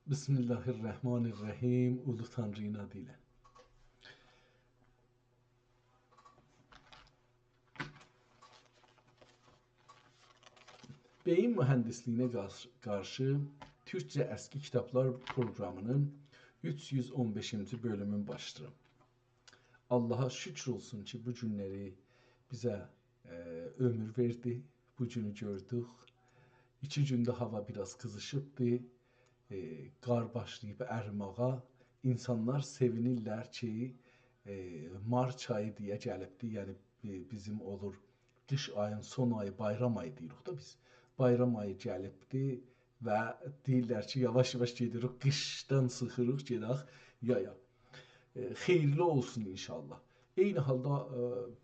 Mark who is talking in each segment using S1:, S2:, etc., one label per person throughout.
S1: Bismillahirrahmanirrahim. Ulu Tanrı'nın adıyla. Beyin mühendisliyine karşı Türkçe Eski Kitaplar programının 315. bölümün başlığı. Allah'a şükür olsun ki bu günleri bize ömür verdi. Bu günü gördük. 2 günde hava biraz kızışıbdı. Qar başlayıb ərimağa. İnsanlar sevinirlər ki, Mart ayı deyə gəlibdi. Yəni bizim olur qış ayın son ayı, bayram ayı deyirik da biz. Bayram ayı gəlibdi və deyirlər ki, yavaş-yavaş gedirik, qışdan sıxırıq, gedək yaya. Xeyirli olsun inşallah. Eyni halda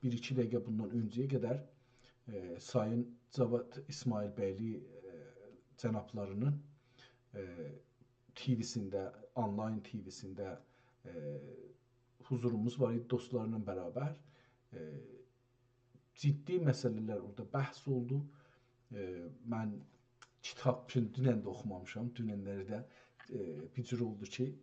S1: 1-2 dəqiqə bundan öncəyə qədər Sayın Cavad İsmailbəyli cənablarının TV'sində, online TV'sində huzurumuz var idi dostlarla beraber. Ciddi məsələlər orada bəhs oldu. Mən kitab üçün dünən də oxumamışam. Dünənləri də bir cür oldu ki,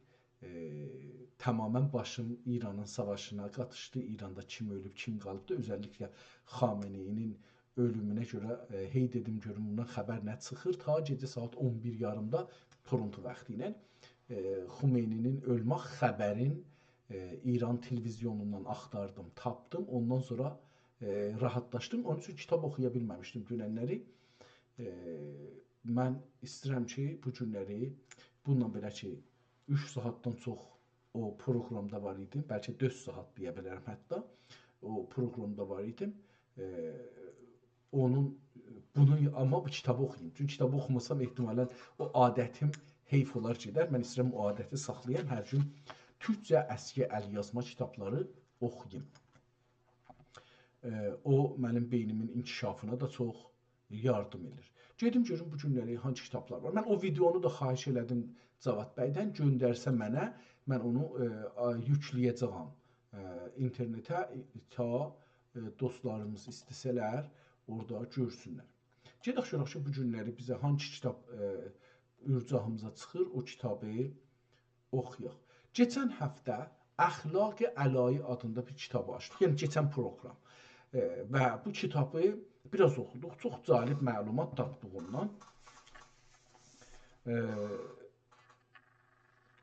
S1: tamamen başım İranın savaşına qatışdı. İranda kim ölüb, kim qalıbdı. Özəlliklə Xameneyinin ölümünə görə hey dedim görüm bundan xəbər nə çıxır. Ta gecə saat 11:30-da Toronto vaxtı ilə Xmeyninin ölmə xəbərin İran televizyonundan axtardım, tapdım. Ondan sonra rahatlaşdım. Onun üçün kitab oxuya bilməmişdim dünənləri. Mən istəyirəm ki, bu günləri bununla belə ki 3 saatdan çox o proqramda var idim. Bəlkə 4 saat deyə bilərəm hətta. O proqramda var idim. Bunu ama bu kitabı oxuyayım. Çünki kitabı oxumasam ehtimalən o adətim heyf olar gedər. Mən istəyirəm o adəti saxlayam. Hər gün Türkçə əski əlyazma kitabları oxuyayım. O mənim beynimin inkişafına da çox yardım edir. Gedim görüm bu günləri hansı kitablar var. Mən o videonu da xahiş elədim Cavad bəydən, göndərsə mənə, mən onu yükləyəcəyəm internetə ta dostlarımız istəsələr orada görsünlər. Gedək görək ki, bu günləri bizə hansı kitab ürcahımıza çıxır, o kitabı oxuyaq. Geçən həftə Əxlaq-ı Əlayi adında bir kitabı açdıq. Yəni keçən proqram. Və bu kitabı biraz oxuduq. Çox cəlib məlumat tapdıq ondan.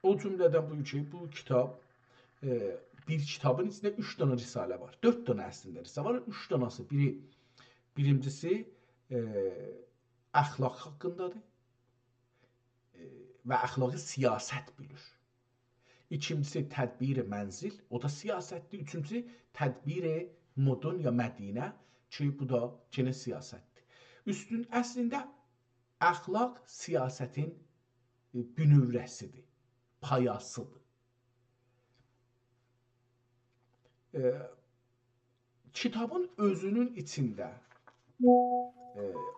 S1: O cümlədən bu kitab bir kitabın içində 3 dənə risalə var. 4 dənə əslində risalə var. 3 dənəsi birincisi əxlaq haqqındadır və əxlaqi siyasət bilir. İkincisi tədbir-i mənzil, o da siyasətdir. Üçüncüsü tədbir-i mudun ya Mədinə ki, bu da yenə siyasətdir. Əslində əxlaq siyasətin bünövrəsidir, payasıdır. Kitabın özünün içində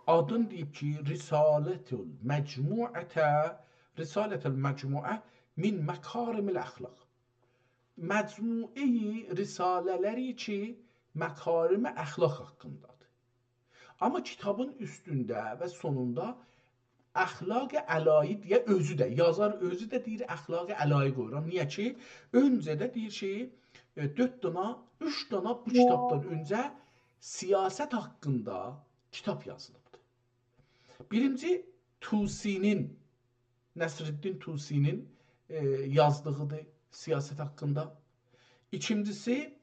S1: adın deyib ki, Risalətül Məcmuə min Məkarimil Əxlaq. Məcmuəyi risalələri ki, məkarim-i əxlaq haqqındadır. Amma kitabın üstündə və sonunda Əxlaq-ı Əlayi deyə özü də, yazar özü də deyir Əxlaq-ı Əlayi qoyuram. Niyə ki, öncə də deyir ki, 4 dana, 3 dana bu kitabdan öncə siyasət haqqında kitab yazılıbdır. Birinci Tusinin, Nəsrəddin Tusinin yazdığıdır siyasət haqqında. İkincisi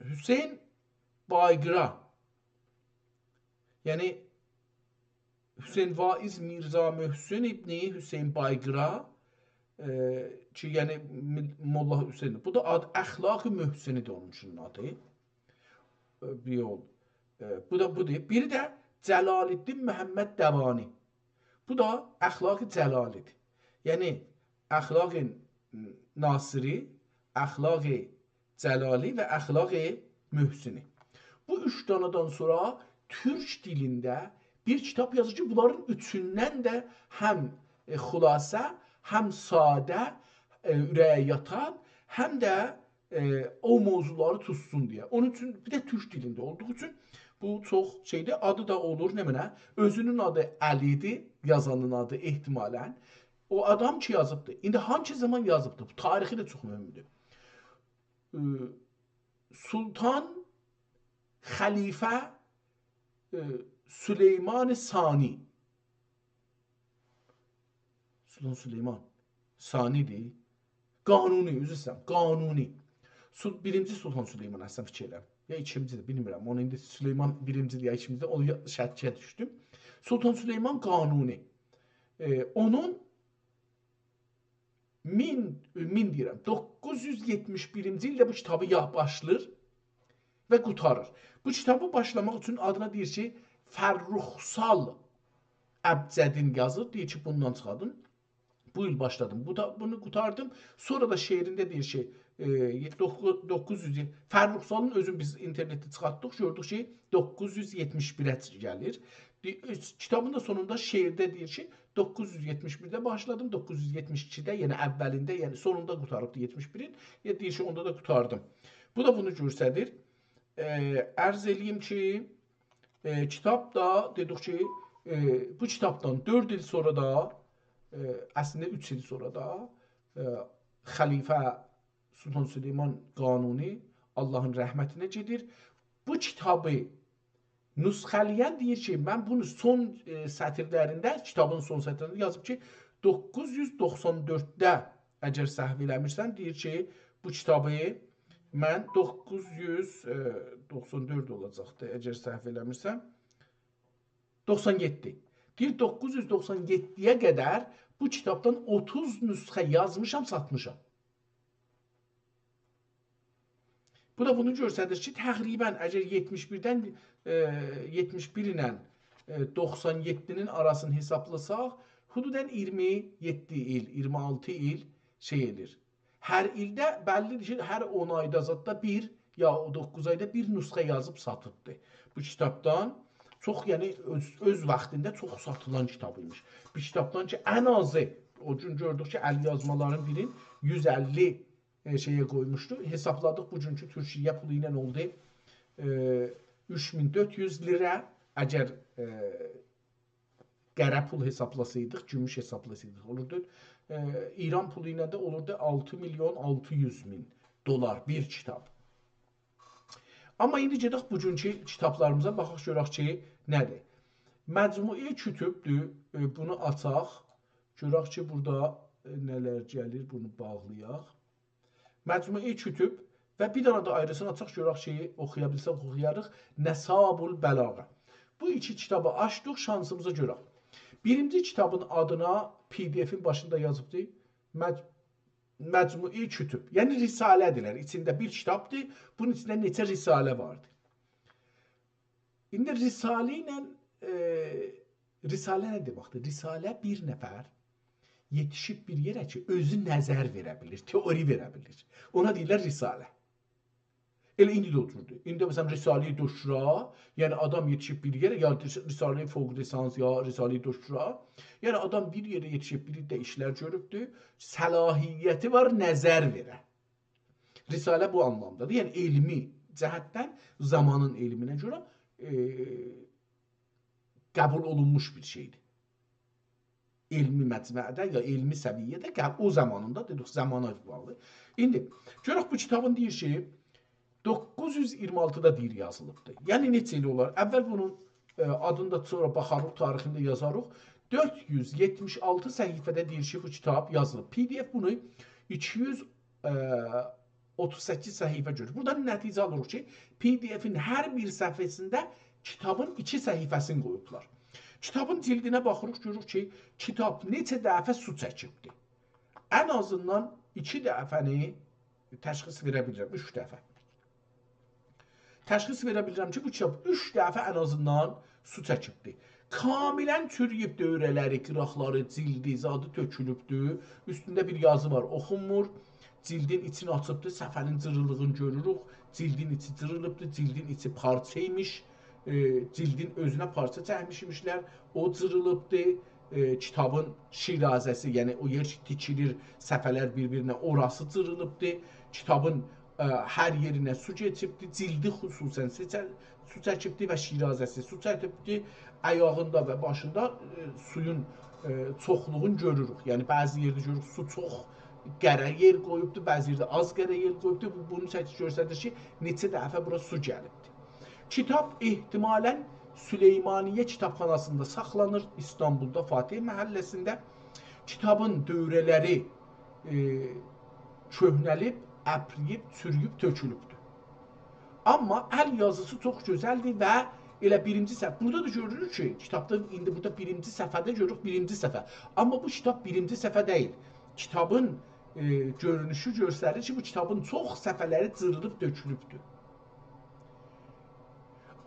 S1: Hüseyin Bayqıra, yəni Hüseyin Vaiz Mirza Möhsün İbni Hüseyin Bayqıra ki, yəni Molla Hüseyin. Bu da adı Əxlaq-ı Möhsünidir onun üçün adı. Bir yol. Bu da budur. Biri də Cəlaliddin Məhəmməd Dəvani. Bu da Əxlaq-ı Cəlalidir. Yəni Əxlaq-ı Nasiri, Əxlaq-ı Cəlali və Əxlaq-ı Möhsüni. Bu 3 danadan sonra Türk dilində bir kitab yazır ki, bunların üçündən də həm xülasə, həm sadə, ürəyə yatan, həm də o mövzuları tutsun deyə. Onun üçün bir də Türk dilində olduğu üçün Bu çox şeydir. Adı da olur nə mənə? Özünün adı Əlidir, yazanın adı ehtimalən. O adam ki yazıbdı. İndi hangi zaman yazıbdı? Bu tarixi də çox mühümdür. Sultan Xəlifə Süleyman Sani. Sultan Süleyman Sanidir. Qanuni, üzr istəyirəm, Qanuni. Birinci Sultan Süleyman əsas fikirlər. Ya ikincidir, bilmirəm. Onu indi Süleyman birincidir ya ikincidir. O şəkkiyə düşdüm. Sultan Süleyman Qanuni. Onun 971-ci ildə bu kitabı başlayır və qutarır. Bu kitabı başlamaq üçün adına deyir ki, Fərruxsal Əbcədin yazır. Deyir ki, bundan çıxadın. Bu il başladım. Bunu qutardım. Sonra da şeirində deyir ki, 900 Fərruxsalın özün biz internetdə çıxartdıq, gördük ki 971-ə gəlir. Kitabın da sonunda şeirdə deyir ki 971-də başladım, 972-də, yəni əvvəlində, yəni sonunda qutarıbdı 71-in. Deyir ki onda da qutardım. Bu da bunu göstərir. Ərz eləyim ki kitab da dedik ki bu kitabdan 4 il sonra da əslində 3 il sonra da Xəlifə Sultan Süleyman Qanuni Allahın rəhmətinə gedir. Bu kitabı nüsxəliyən deyir ki, mən bunu son sətirlərində, kitabın son sətirlərində yazıb ki, 994-də əgər səhv eləmirsən, deyir ki, bu kitabı mən 994 olacaqdı, əgər səhv eləmirsən, 97. Deyir, 997-yə qədər bu kitabdan 30 nüsxə yazmışam, satmışam. Bu da bunu göstərir ki, təqribən əgər 71-dən 71 ilə 97-nin arasını hesablasaq, hududən 27 il, 26 il şey edir. Hər ildə bəllidir ki, hər 10 ayda zətdə bir ya 9 ayda bir nüsxə yazıb satıbdır. Bu kitabdan çox, yəni öz vaxtında çox satılan kitabıymış. Bu kitabdan ki, ən azı, o gün gördük ki, əl yazmaların birin 150 şeyə qoymuşdu. Hesabladıq bugünkü Türkiyə pulu ilə oldu 3400 lira. Əgər qərə pul hesablasaydıq, gümüş hesablasaydıq olurdu. İran pulu ilə də olurdu 6.600.000 dolar bir kitab. Amma indi gedək bugünkü kitablarımıza baxaq görək ki, nədir? Məcmui kütübdür. Bunu açaq. Görək ki, burada nələr gəlir, bunu bağlayaq. Məcmui kütüb və bir dənə də ayrısını açaq görək ki, oxuya bilsək oxuyarıq. Nəsabul Bəlağa. Bu iki kitabı açdıq, şansımıza görək. Birinci kitabın adına PDF-in başında yazıbdır. Məcmui kütüb. Yəni risalədilər. İçində bir kitabdır. Bunun içində neçə risalə vardır. İndi risalə ilə risalə nə deməkdir? Risalə bir nəfər yetişib bir yerə ki, özü nəzər verə bilir, teori verə bilir. Ona deyirlər risalə. Elə indi də oturdu. İndi məsələn Risale-i Duşra, yəni adam yetişib bir yerə, ya Risale-i Fövq Lisans, ya Risale-i Duşra, yəni adam bir yerə yetişib bir də işlər görübdür, səlahiyyəti var nəzər verə. Risalə bu anlamdadır. Yəni elmi cəhətdən zamanın elminə görə qəbul olunmuş bir şeydir. Elmi məcmuədə ya elmi səviyyədə o zamanında dedik, zamana bağlı. İndi görək bu kitabın deyir ki 926-da deyir yazılıbdır. Yəni neçə il olar? Əvvəl bunun adını da sonra baxarıq, tarixində yazarıq. 476 səhifədə deyir ki, bu kitab yazılıb. PDF bunu 238 səhifə görür. Buradan nəticə alırıq ki, PDF-in hər bir səhifəsində kitabın 2 səhifəsini qoyublar. Kitabın cildinə baxırıq, görürük ki, kitab neçə dəfə su çəkibdir. Ən azından 2 dəfəni təşxis verə bilirəm, 3 dəfə. Təşxis verə bilirəm ki, bu kitab 3 dəfə ən azından su çəkibdir. Kamilən çürüyüb dövrələri, qıraqları, cildi, zadı tökülübdür. Üstündə bir yazı var, oxunmur. Cildin içini açıbdır, səfənin cırıldığını görürük. Cildin içi cırılıbdır, cildin içi parçaymış. Cildin özünə parça çəkmişmişlər. O cırılıbdır. Kitabın şirazəsi, yəni o yer tikilir, səfələr bir-birinə, orası cırılıbdır. Kitabın hər yerinə su keçibdi, cildi xüsusən su çəkibdi və şirazəsi su çəkibdi, ayağında və başında suyun çoxluğunu görürük. Yəni bəzi yerdə görürük su çox qərə yer qoyubdu, bəzi yerdə az qərə yer qoyubdu. Bunu göstərir ki, neçə dəfə bura su gəlibdi. Kitab ehtimalən Süleymaniyyə kitabxanasında saxlanır İstanbulda, Fatih məhəlləsində. Kitabın dövrələri köhnəlib, əpriyib, çürüyüb, tökülübdür. Amma əl yazısı çox gözəldir və elə birinci səhifə. Burada da görürük ki, kitabda indi burada birinci səhifədə görürük birinci səhifə. Amma bu kitab birinci səhifə deyil. Kitabın görünüşü göstərir ki, bu kitabın çox səhifələri cırılıb, dökülübdür.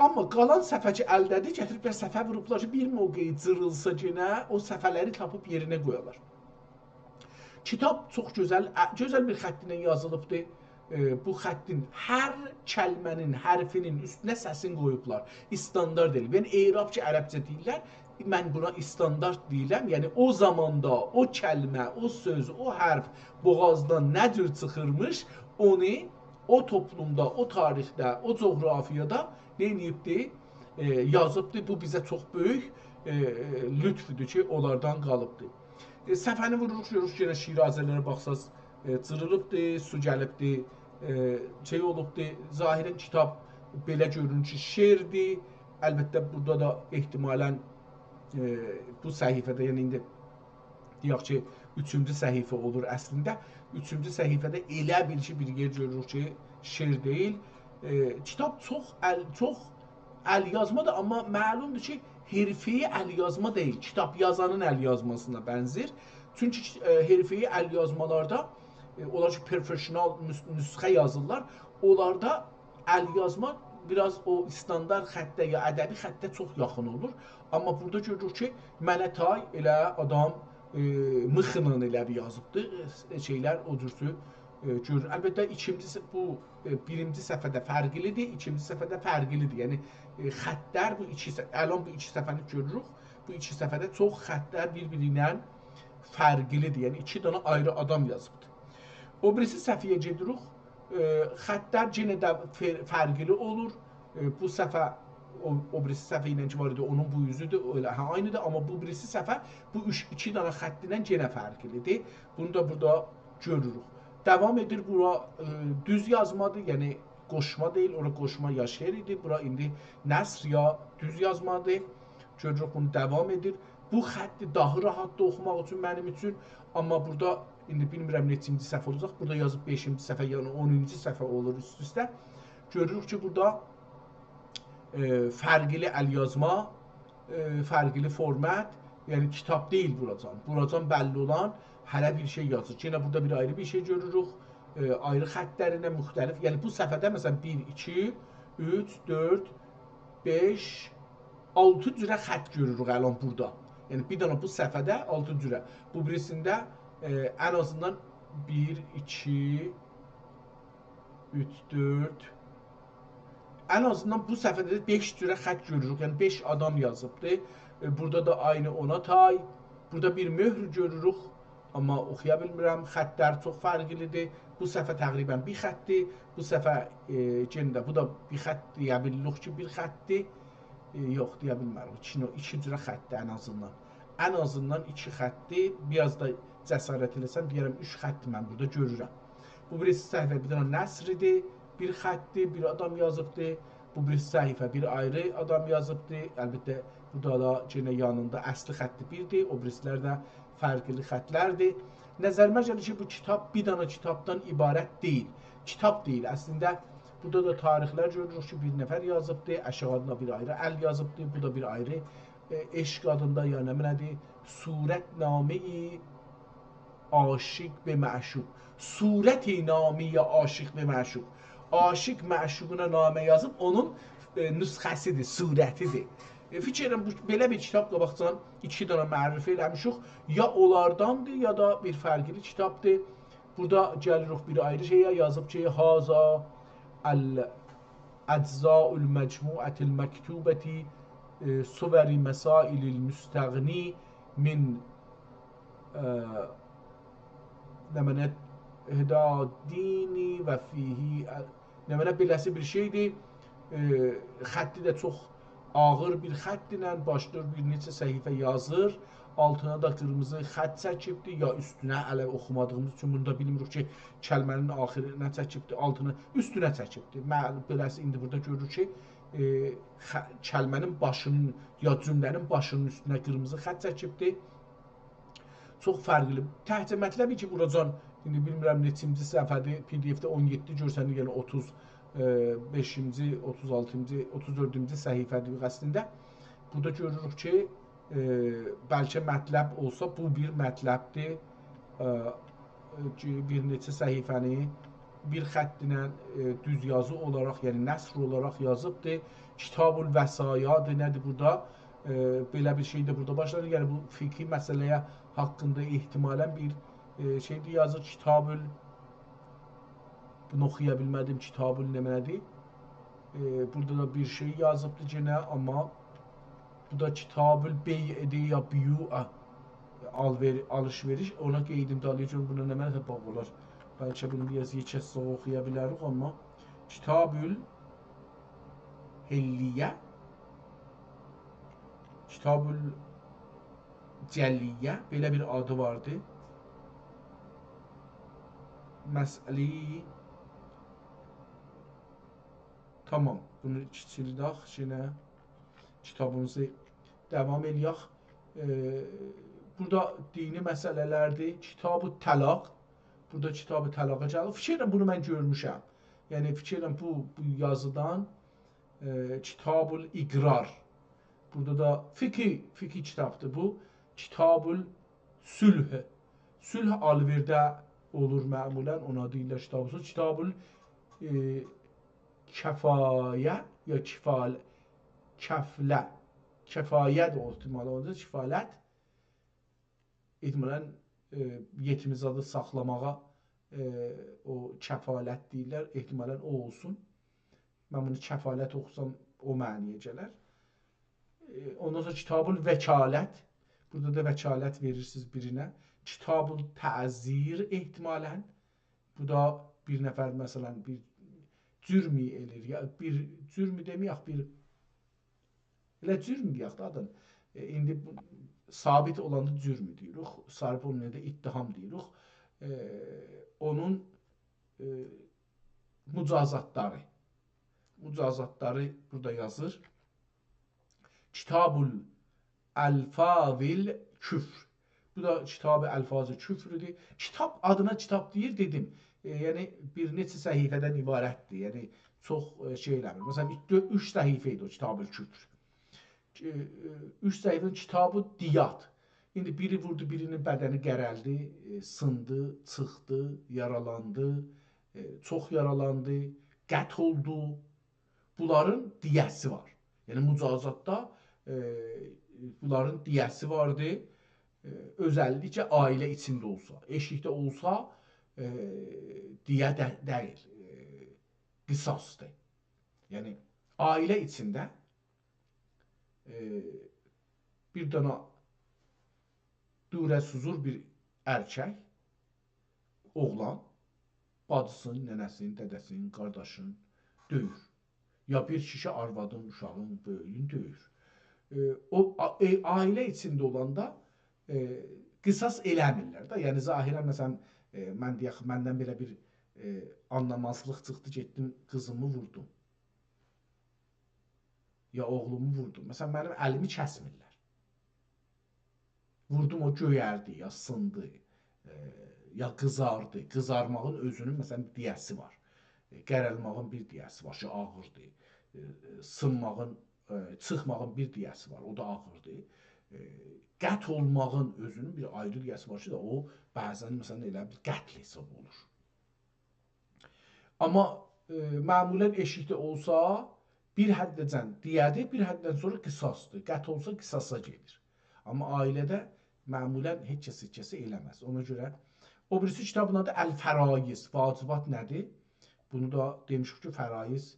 S1: Amma qalan səhifəci əldədir, gətiriblər səhifə vurublar ki, bir mövqeyi cırılsa yenə o səhifələri tapıb yerinə qoyarlar. Kitab çox gözəl bir xətt ilə yazılıbdır. Bu xəttin hər kəlmənin, hərfinin üstünə səsin qoyublar. İstandart deyil. Yəni eyrabçı ərəbcə deyirlər. Mən buna istandart deyirəm. Yəni o zamanda o kəlmə, o söz, o hərf boğazdan nə cür çıxırmış, onu o toplumda, o tarixdə, o coğrafiyada nə edibdi? Yazıbdı. Bu bizə çox böyük lütfüdür ki, onlardan qalıbdı. Səfəni vururuq, görürük yenə şirazələrə baxsaz cırılıbdır, su gəlibdir, şey olubdur. Zahirən kitab belə görünür ki, şeirdir. Əlbəttə burada da ehtimalən bu səhifədə, yəni indi deyək ki, 3-cü səhifə olur əslində. 3-cü səhifədə elə bil ki, bir yer görürük ki, şeir deyil. Kitab çox əl yazmadır, amma məlumdur ki, hərfi əl yazma deyil, kitab yazanın əl yazmasına bənzir. Çünki hərfi əl yazmalarda onlar ki, professional nüsxə yazırlar. Onlarda əl yazma biraz o standart xəttə ya ədəbi xəttə çox yaxın olur. Amma burada görürük ki, mənə tay elə adam mıxla elə yazıbdır. Şeylər o cürsü görür. Əlbəttə bu birinci səhifədə fərqlidir, ikinci səhifədə fərqlidir. Yəni xəttlər bu əlan bu iki səhifəni görürük. Bu iki səhifədə çox xəttlər bir-birindən fərqlidir. Yəni iki dənə ayrı adam yazıbdır. O birisi səhifəyə gedirik. Xəttlər yenə də fərqli olur. Bu səhifə o birisi səhifə ilə ki var idi, onun bu yüzüdür, elə aynıdır. Amma bu birisi səhifə bu iki dənə xəttindən yenə fərqlidir. Bunu da burada görürük. Devam edir, bura düz yazmadır, yəni qoşma deyil, ora qoşma ya şeir idi, bura indi nəsr ya düz yazmadır. Görürük, bunu devam edir. Bu xətti daha rahatdır oxumaq üçün mənim üçün, amma burada indi bilmirəm neçinci səhifə olacaq, burada yazıb 5-ci səhifə, yəni 10-cu səhifə olur üst-üstə. Görürük ki, burada fərqli əl yazma, fərqli format, yəni kitab deyil buracan. Buracan bəlli olan hələ bir şey yazır. Yenə burada bir ayrı bir şey görürük. Ayrı xəttlərinə müxtəlif. Yəni bu səhifədə məsələn 1, 2, 3, 4, 5, 6 cürə xətt görürük əlan burada. Yəni bir dənə bu səhifədə 6 cürə. Bu birisində ən azından 1, 2, 3, 4, ən azından bu səhifədə 5 cürə xətt görürük. Yəni 5 adam yazıbdır. Burada da aynı ona tay. Burada bir möhr görürük. Amma oxuya bilmirəm. Xəttlər çox fərqlidir. Bu səhifə təqribən bir xəttdir. Bu səhifə yenə bu da bir xətt deyə bilirik ki, bir xəttdir. Yox, deyə bilmərəm. İki cürə xəttdir ən azından. Ən azından 2 xəttdir. Biraz da cəsarət eləsəm, deyərəm 3 xəttdir mən burada görürəm. Bu birisi səhifə bir dənə nəsridir. Bir xəttdir, bir adam yazıbdır. Bu birisi səhifə bir ayrı adam yazıbdır. Əlbəttə, burada da yenə yanında əsli xətti birdir. O birisilər də fərqli xəttlərdir. Nəzərimə gəlir ki, bu kitab bir dənə kitabdan ibarət deyil. Kitab deyil. Əslində, burada da tarixlər görürük ki, bir nəfər yazıbdır. Aşağıda bir ayrı əl yazıbdır. Bu da bir ayrı eşq adında, ya nə nədir? Surətnamə-i aşiq və məşuq. Surət-i-namə-i aşiq və məşuq. Aşiq məşuquna namə yazıb, onun nüsxəsidir, surətidir. Fikir edirəm, belə bir kitab qabaqcan 2 dənə mərifə eləmişik. Ya onlardandır, ya da bir fərqli kitabdır. Burada gəlirik bir ayrı şeyə yazıb ki, Haza əl-əczaul məcmuətil məktubəti suvəri məsailil müstəğni min nəmənət dini və fihi nə mənə beləsi bir şeydir. Xətti də çox ağır bir xətt ilə başlayır, bir neçə səhifə yazır. Altına da qırmızı xətt çəkibdir, ya üstünə hələ oxumadığımız üçün bunu da bilmirik ki, kəlmənin axirinə çəkibdir, altına, üstünə çəkibdir. Beləsi indi burada görürük ki, kəlmənin başının, ya cümlənin başının üstünə qırmızı xətt çəkibdir. Çox fərqli. Təhcə mətləbi ki, buracan, indi bilmirəm neçinci səhifədə, PDF-də 17 görsənir, yəni 35-ci, 36-cı, 34-cü səhifədir əslində. Burada görürük ki, bəlkə mətləb olsa, bu bir mətləbdir. Bir neçə səhifəni bir xətt ilə düz yazı olaraq, yəni nəsr olaraq yazıbdır. Kitab-ül Vəsayadır, nədir burada? Belə bir şey də burada başlanır. Yəni bu fiqhi məsələyə haqqında ehtimalən bir şeydir, yazır. Kitab-ül, bunu oxuya bilmədim, Kitab-ül nədir? Burada da bir şey yazıbdır yenə, amma bu da Kitab-ül Bey'dir ya Biyu'a, alış-veriş. Ona qeydimdə alıyorum, buna nə mənə bağ olar. Bəlkə bunu biraz yekəsə oxuya bilərik, amma Kitab-ül Hilliyyə, Kitab-ül Cəlliyyə, belə bir adı vardı. Məsəli, tamam, bunu kiçildək, yenə kitabımızı devam eləyək. Burada dini məsələlərdir. Kitab-ı Təlaq, burada Kitab-ı Təlaqa gəlir. Fikirlə bunu mən görmüşəm. Yəni fikirlə bu yazıdan Kitab-ül İqrar. Burada da fiqhi kitabdır bu. Kitab-ül Sülh. Sülh alverdə olur məmulən, ona deyirlər kitabı. Kitab-ül Kəfayə ya Kəflə. Kəfayə də ehtimalı olacaq, kifalət. Ehtimalən yetimizadı saxlamağa o kəfalət deyirlər, ehtimalən o olsun. Mən bunu kəfalət oxusam o məniyə gələr. Ondan sonra Kitab-ül Vəkalət. Burada da vəkalət verirsiniz birinə. Kitab-ül Təzir ehtimalən. Bu da bir nəfər məsələn bir cürmi elir. Ya bir cürmi deməyək, bir elə cürmi deyək də adın. İndi sabit olanda cürmi deyirik. Sarif olmayanda ittiham deyirik. Onun mücazatları. Mücazatları burada yazır. Kitab-ül Əlfazil Küfr. Bu da Kitab-ı Əlfazil Küfrüdür. Kitab adına kitab deyir dedim. Yəni bir neçə səhifədən ibarətdir. Yəni çox şey eləmir. Məsələn 3 səhifə idi o Kitab-ül Küfr. 3 səhifənin Kitab-ı Diyat. İndi biri vurdu, birinin bədəni qərəldi, sındı, çıxdı, yaralandı, çox yaralandı, qət oldu. Bunların diyəsi var. Yəni mücazatda bunların diyəsi vardı. Özəlliklə ailə içində olsa, eşikdə olsa diyə deyil, qisasdır. Yəni ailə içində bir dana dürəsuzur bir erkək, oğlan, bacısının, nənəsinin, dədəsinin, qardaşının döyür. Ya bir kişi arvadın, uşağın, böyüyün döyür. O ailə içində olanda qisas eləmirlər də. Yəni zahirən məsələn mən deyək, məndən belə bir anlamazlıq çıxdı, getdim qızımı vurdum. Ya oğlumu vurdum. Məsələn mənim əlimi kəsmirlər. Vurdum, o göyərdi, ya sındı, ya qızardı. Qızarmağın özünün məsələn diyəsi var. Qərəlmağın bir diyəsi var, ki ağırdır. Sınmağın, çıxmağın bir diyəsi var, o da ağırdır. Qət olmağın özünün bir ayrı diyəsi var ki, o bəzən məsələn elə bir qətl hesab olur. Amma məmulən eşikdə olsa bir həddəcən diyədir, bir həddən sonra qisasdır. Qət olsa qisasa gedir. Amma ailədə məmulən heç kəsə eləməz. Ona görə o birisi kitabın adı Əl-Fəraiz, vacibat nədir? Bunu da demişik ki, fəraiz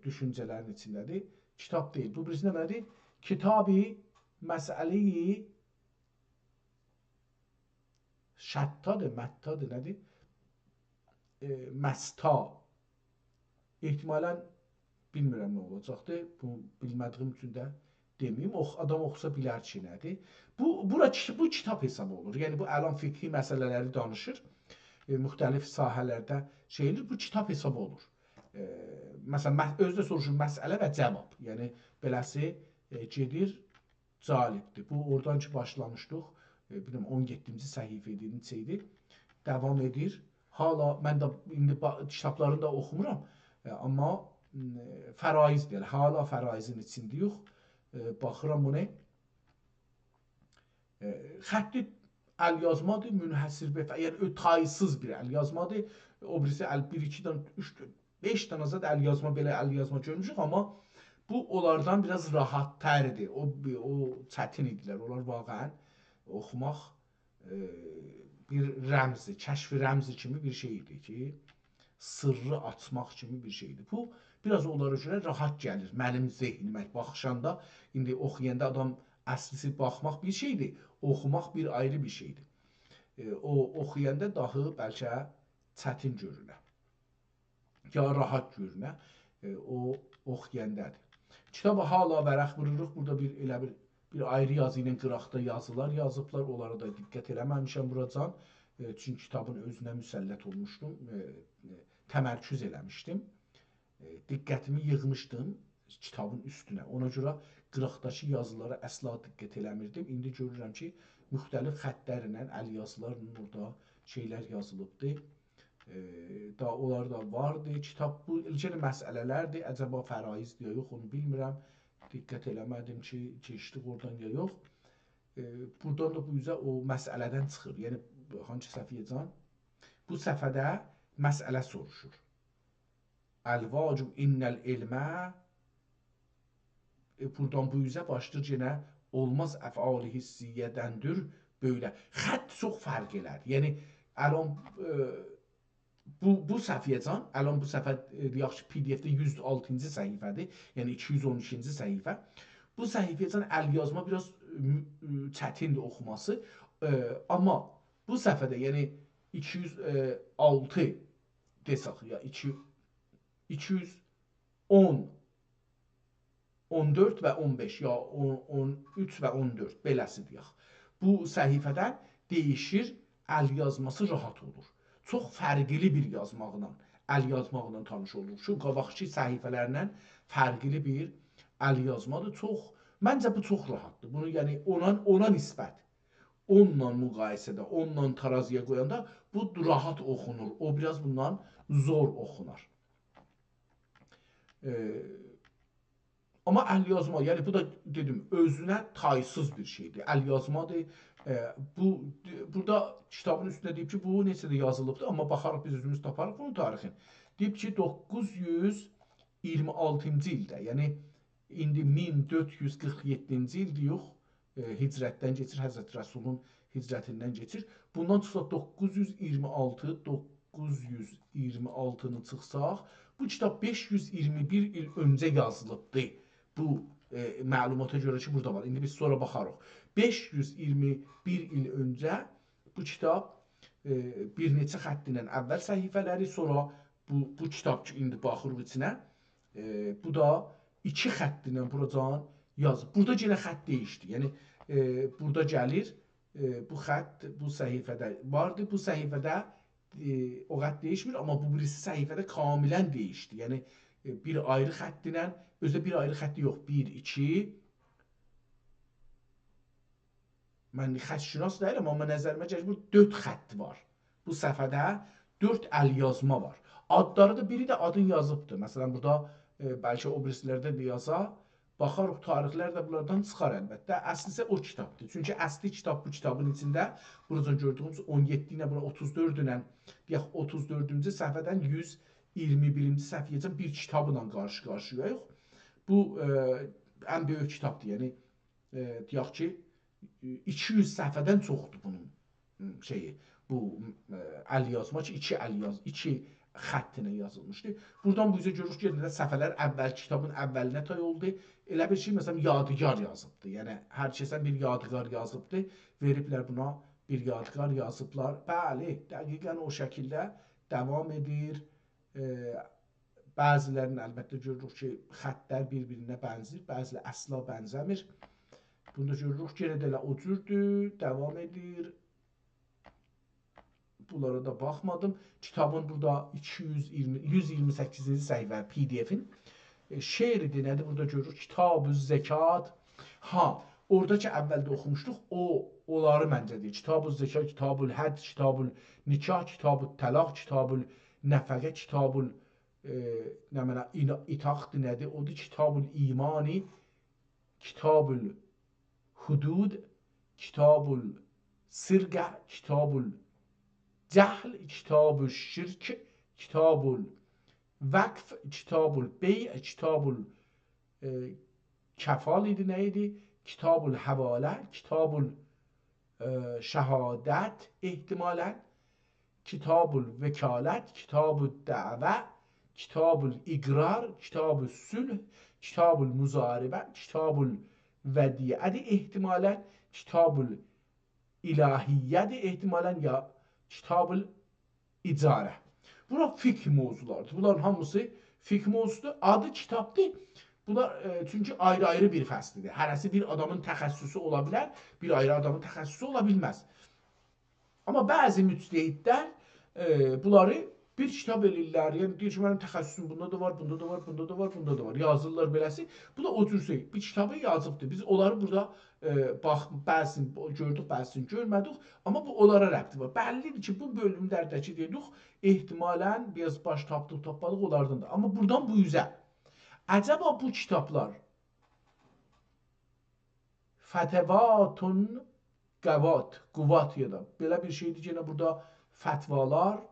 S1: düşüncələrin içindədir. Kitab deyil. Bu birisi nədir? Kitab-ı məsələ-i şəttadır, məttadır, nədir? məsta ehtimalən bilmirəm nə olacaqdır. Bu bilmədiyim üçün də deməyim. Adam oxusa bilər ki, nədir. Bu kitab hesabı olur. Yəni bu əlan fiqhi məsələləri danışır. Müxtəlif sahələrdə şeydir. Bu kitab hesabı olur. Məsələn, özü də soruşur məsələ və cavab. Yəni beləsi gedir, calibdir. Bu oradan ki başlamışdıq. Bilmem 17-ci səhifə idi, neçə idi. Davam edir. Hala mən də indi kitablarını da oxumuram. Amma fəraiz deyil. Hala fəraizin içindəyik. Baxıram buna. Xətti əlyazmadır, münhəssir bir, yəni taysız bir əlyazmadır. O birisi 1-2-dən 3-5 dənə zət əlyazma belə əlyazma görmüşük, amma bu onlardan biraz rahat tərdir. O çətin idilər. Onlar vaqəən oxumaq bir rəmzi, kəşfi rəmzi kimi bir şey idi ki, sırrı açmaq kimi bir şeydir. Bu biraz onlara görə rahat gəlir. Mənim zehnimə baxışanda, indi oxuyanda adam əslisi baxmaq bir şeydir, oxumaq bir ayrı bir şeydir. O oxuyanda dahi bəlkə çətin görünə, ya rahat görünə, o oxuyandadır. Kitaba hala vərəq vururuq, burada elə bir ayrı yazı ilə qıraqda yazılar yazıblar, onlara da diqqət eləməmişəm buracan. Çünki kitabın özünə müsəllət olmuşdum, təmərküz eləmişdim. Diqqətimi yığmışdım kitabın üstünə. Ona görə qıraqdakı yazılara əsla diqqət eləmirdim. İndi görürəm ki, müxtəlif xəttlərlə, əlyazılarla orada şeylər yazılıbdır. Onlar da vardır. Kitab bu ilgili məsələlərdir. Əcəba fəraiz ya yox, onu bilmirəm. Diqqət eləmədim ki, keçdik oradan ya yox. Buradan da bu üzə o məsələdən çıxır. Yəni, hangi Səfiyyecan? Bu səfədə məsələ soruşur. Əl-vacib innəl ilmə. Buradan bu üzə başlayır yenə olmaz əfali hissiyyədəndir böyle. Xətt çox fərq elər. Yəni, ələn bu səfiyyecan, ələn bu səfə deyək ki, PDF-də 106-cı səhifədir, yəni 212-ci səhifə. Bu səhifəcan əl yazma biraz çətindir oxuması. Amma bu səfədə, yəni 206 desək, ya 210, 14 və 15, ya 13 və 14, beləsi deyək. Bu səhifədən dəyişir, əl yazması rahat olur. Çox fərqli bir yazmaqla, əl yazmaqla tanış olur. Şu qabaqçı səhifələrlə fərqli bir əl yazmadır. Məncə bu çox rahatdır. Bunu yəni ona nisbət, onunla müqayisədə, onunla taraziyə qoyanda bu rahat oxunur. O biraz bundan zor oxunar. Amma əl yazma, yəni bu da dedim, özünə taysız bir şeydir. Əl yazmadır. Burada kitabın üstündə deyib ki, bu neçədə yazılıbdır, amma baxarıq biz özümüz taparıq bunun tarixini. Deyib ki, 926-cı ildə, yəni indi 1447-ci il deyiq, hicrətdən keçir, Həzrət Rəsulun hicrətindən keçir. Bundan çıxsa 926-926-nı çıxsaq, bu kitab 521 il öncə yazılıbdır. Bu məlumata görə ki, burada var. İndi biz sonra baxarıq. 521 il öncə bu kitab bir neçə xəttindən əvvəl səhifələri, sonra bu kitab ki, indi baxırıq içinə, bu da 2 xəttindən buracan yazıb. Burada yenə xətt değişdi. Yəni, burada gəlir, bu xətt bu səhifədə vardı. Bu səhifədə o xətt değişmir, amma bu birisi səhifədə kamilən değişdi. Yəni, bir ayrı xəttinə, özdə bir ayrı xətti yox. 1, 2, mən xəttşünas deyiləm, amma nəzərimə gəlir, bu 4 xətt var. Bu səhifədə 4 əl yazma var. Adları da, biri də adın yazıbdır. Məsələn, burada bəlkə o birisilərdə də yaza, baxarıq, tarixlər də bunlardan çıxar əlbəttə. Əsli isə o kitabdır. Çünki əsli kitab bu kitabın içində, burada gördüyümüz 17 ilə, 34 ilə, deyək 34-cü səhifədən 121-ci səhifəyəcən bir kitabla qarşı-qarşıyayıq. Bu, ən böyük kitabdır. Yəni, deyək ki, 200 səhifədən çoxdur bunun şeyi. Bu əl yazma ki, 2 xəttinə yazılmışdı. Buradan bu üzə görürük ki, səfələr kitabın əvvəlinə tay oldu. Elə bir şey, məsələn, yadigar yazıbdır. Yəni, hər kəsə bir yadigar yazıbdır. Veriblər buna bir yadigar yazıblar. Bəli, dəqiqən o şəkildə davam edir. Bəzilərinin əlbəttə görürük ki, xəttlər bir-birinə bənzir, bəziləri əsla bənzəmir. Bunda görürük ki, yenə də elə o cürdür, davam edir. Bunlara da baxmadım. Kitabın burada 128-ci səhifə PDF-in şeiridir. Nədir? Burada görürük Kitab-ı Zekat. Ha, oradakı əvvəldə oxumuşduq. Onları məncə deyir. Kitab-ı Zekat, Kitab-ül Həd, Kitab-ül Nikah, Kitab-ül Təlaq, Kitab-ül Nəfəqə, Kitab-ül İtaqdır, nədir? Odur Kitab-ül İmani, Kitab-ül Hudud, Kitab-ül Sirqə, Kitab-ül Cəhl, Kitab-ül Şirk, Kitab-ül Vəqf, Kitab-ül Bey, Kitab-ül Kəfal idi, nə idi? Kitab-ül Həvalə, Kitab-ül Şəhadət ehtimalən, Kitab-ül Vəkalət, Kitab-ül Dəvə, Kitab-ül İqrar, Kitab-ül Sülh, Kitab-ül Müzaribə, Kitab-ül Vədiyyədir ehtimalən, Kitab-ül İlahiyyədir ehtimalən, ya Kitab-ül İcarə. Bunlar fiqh mövzulardır. Bunların hamısı fiqh mövzusudur. Adı kitabdır. Bunlar çünki ayrı-ayrı bir fəslidir. Hərəsi bir adamın təxəssüsü ola bilər, bir ayrı adamın təxəssüsü ola bilməz. Amma bəzi müctəhidlər bunları bir kitab eləyirlər. Yəni deyir ki, mənim təxəssüsüm bunda da var, bunda da var, bunda da var, bunda da var. Yazırlar beləsi. Bu da o cür şey. Bir kitabı yazıbdır. Biz onları burada bəzisini gördük, bəzisini görmədik. Amma bu onlara rəbti var. Bəllidir ki, bu bölümlərdəki dedik, ehtimalən biraz baş tapdıq onlardan da. Amma buradan bu üzə. Əcəba bu kitablar Fətəvatun Quvat ya da belə bir şeydir ki, burada fətvalar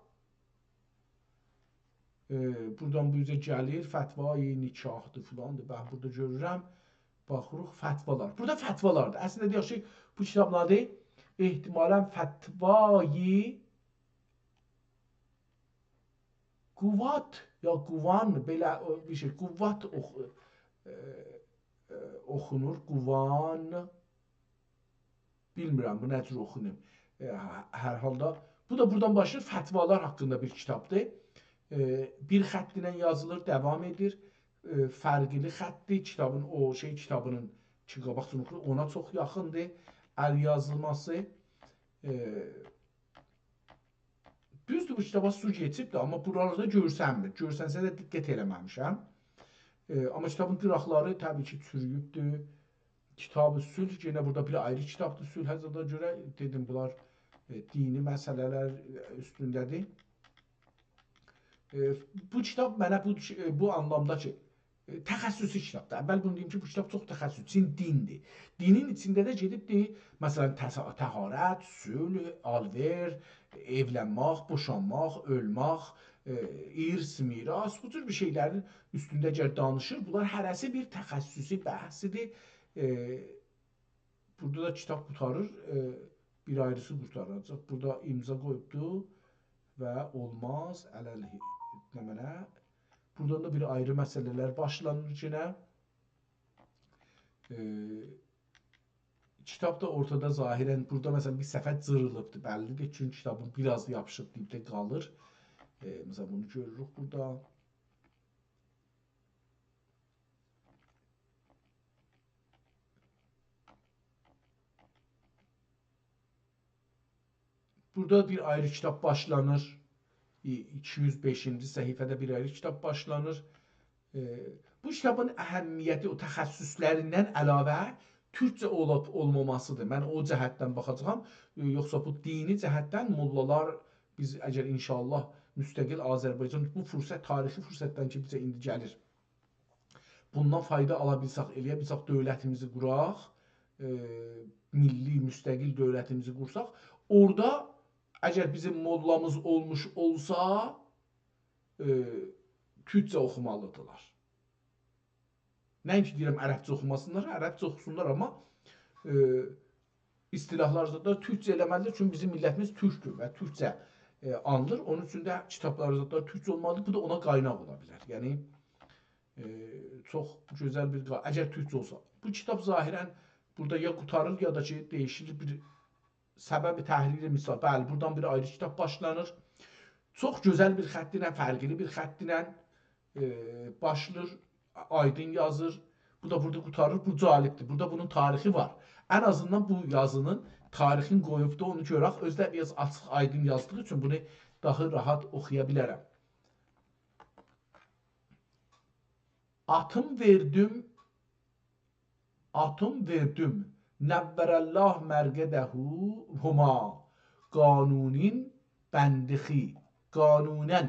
S1: buradan bu üzə gəlir, fətvayı nikahdır filandır. Ben burada görürəm, baxırıq fətvalar. Burada fətvalardır. Əslində deyək ki, bu kitablarda ehtimalən fətvayı Quvat ya Quvan belə bir şey. Quvat oxunur. Quvan bilmirəm bu nə cür oxunur. Hər halda bu da buradan başlayır. Fətvalar haqqında bir kitabdır. Bir xətt ilə yazılır, davam edir. Fərqli xəttdir. Kitabın o şey kitabının ki qabaqdan oxunur, ona çox yaxındır. Əl yazılması. Düzdür, bu kitaba su geçibdir, amma buralarda görsənmir. Görsənsə də diqqət eləməmişəm. Amma kitabın qıraqları təbii ki, çürüyübdür. Kitab-ı Sülh, yenə burada bir ayrı kitabdır. Sülh həzərdə görə dedim, bunlar dini məsələlər üstündədir. Bu kitab mənə bu anlamda ki, təxəssüsü kitabdır. Əvvəl bunu deyim ki, bu kitab çox təxəssüsü, çünki dindir. Dinin içində də gedibdir, məsələn, təharət, sülh, alver, evlənmək, boşanmaq, ölmək, irs, miras, bu tür bir şeylərin üstündə danışır. Bunlar hərəsi bir təxəssüsü bəhsidir. Burada da kitab qurtarır, bir ayrısı qurtaracaq. Burada imza qoyubdur və olmaz, ələlhə. Buradan da bir ayrı məsələlər başlanır yenə. Kitab da ortada zahirən, burada məsələn bir səhvə cırılıbdır, bəllidir. Çünki kitabın biraz yapışıb dibdə qalır. Məsələn bunu görürük burada. Burada bir ayrı kitap başlanır. 205-ci səhifədə bir ayrı kitab başlanır. Bu kitabın əhəmiyyəti o təxəssüslərindən əlavə türkcə olmamasıdır. Mən o cəhətdən baxacağam. Yoxsa bu dini cəhətdən mollalar biz əgər inşallah müstəqil Azərbaycan bu fürsət, tarixi fürsətdən ki bizə indi gəlir. Bundan fayda ala bilsək, eləyə bilsək, dövlətimizi quraq, milli müstəqil dövlətimizi qursaq, orada əgər bizim mollamız olmuş olsa, türkcə oxumalıdırlar. Nəinki deyirəm, ərəbcə oxumasınlar, ərəbcə oxusunlar, amma istilahlarda da türkcə eləməlidir. Çünki bizim millətimiz türkdür və türkcə anılır. Onun üçün də kitablarda türkcə olmalıdır. Bu da ona qaynaq ola bilər. Yəni, çox gözəl bir, əgər türkcə olsa. Bu kitab zahirən burada ya qutarır, ya da ki, değişir bir səbəbi təhriri misal. Bəli, buradan bir ayrı kitab başlanır. Çox gözəl bir xətti ilə, fərqli bir xətti ilə başlayır, aydın yazır. Bu da burada qurtarır. Bu calibdir. Burada bunun tarixi var. Ən azından bu yazının tarixin qoyubdu, onu görək. Özdə biraz açıq, aydın yazdığı üçün bunu daha rahat oxuya bilərəm. Atım verdim, Nəvvərəllah mərgədəhu huma qanunin bəndixi, qanunən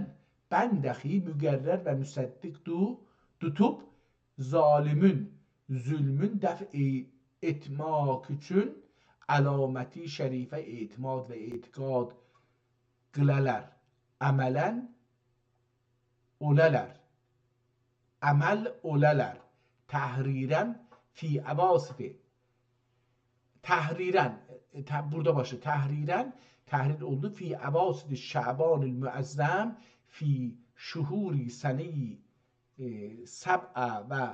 S1: bəndəxi müqərrər və müsəddiqdu tutub zalimin zulmün dəf'i etmək üçün əlaməti şərifə etimad və etiqad qılələr, əmələn olələr, əməl olələr, təhrirən fi əvasifi, təhrirən, burada başı təhrirən, təhrir oldu fi əvasifi şəbanil müəzzəm fi şuhuri səni səb'ə və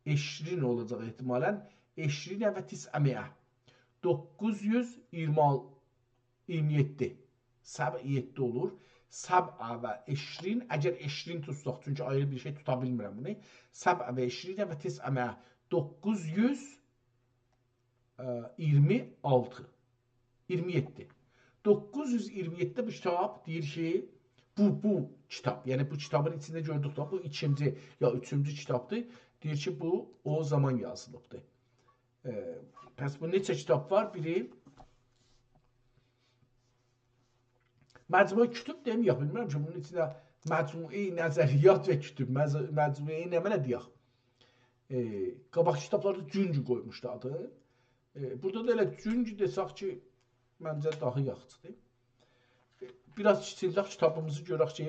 S1: eşrin olacaq ehtimalən, eşrinə və tis'əmiyə 927 səb' 7 olur. Səb'a və eşrin, əgər eşrin tutsaq, çünki ayrı bir şey tuta bilmirəm bunu. Səb'a və eşrinə və tis'əmiyə 926 27 927'də bu kitab deyir ki, bu kitab, yəni bu kitabın içində gördük da, bu ikinci ya üçüncü kitabdır. Deyir ki, bu o zaman yazılıbdır. Pəs bu neçə kitab var? Biri məcmui kütüb deməyək, bilmirəm ki, bunun içində məcmui nəzəriyyat və kütüb, məcmui nə mənə deyək. Qabaq kitablarda cüncü qoymuşdu adı. Burada da elə cüncü desək ki, məncə daha yaxçıdır. Biraz kiçildək kitabımızı görək ki,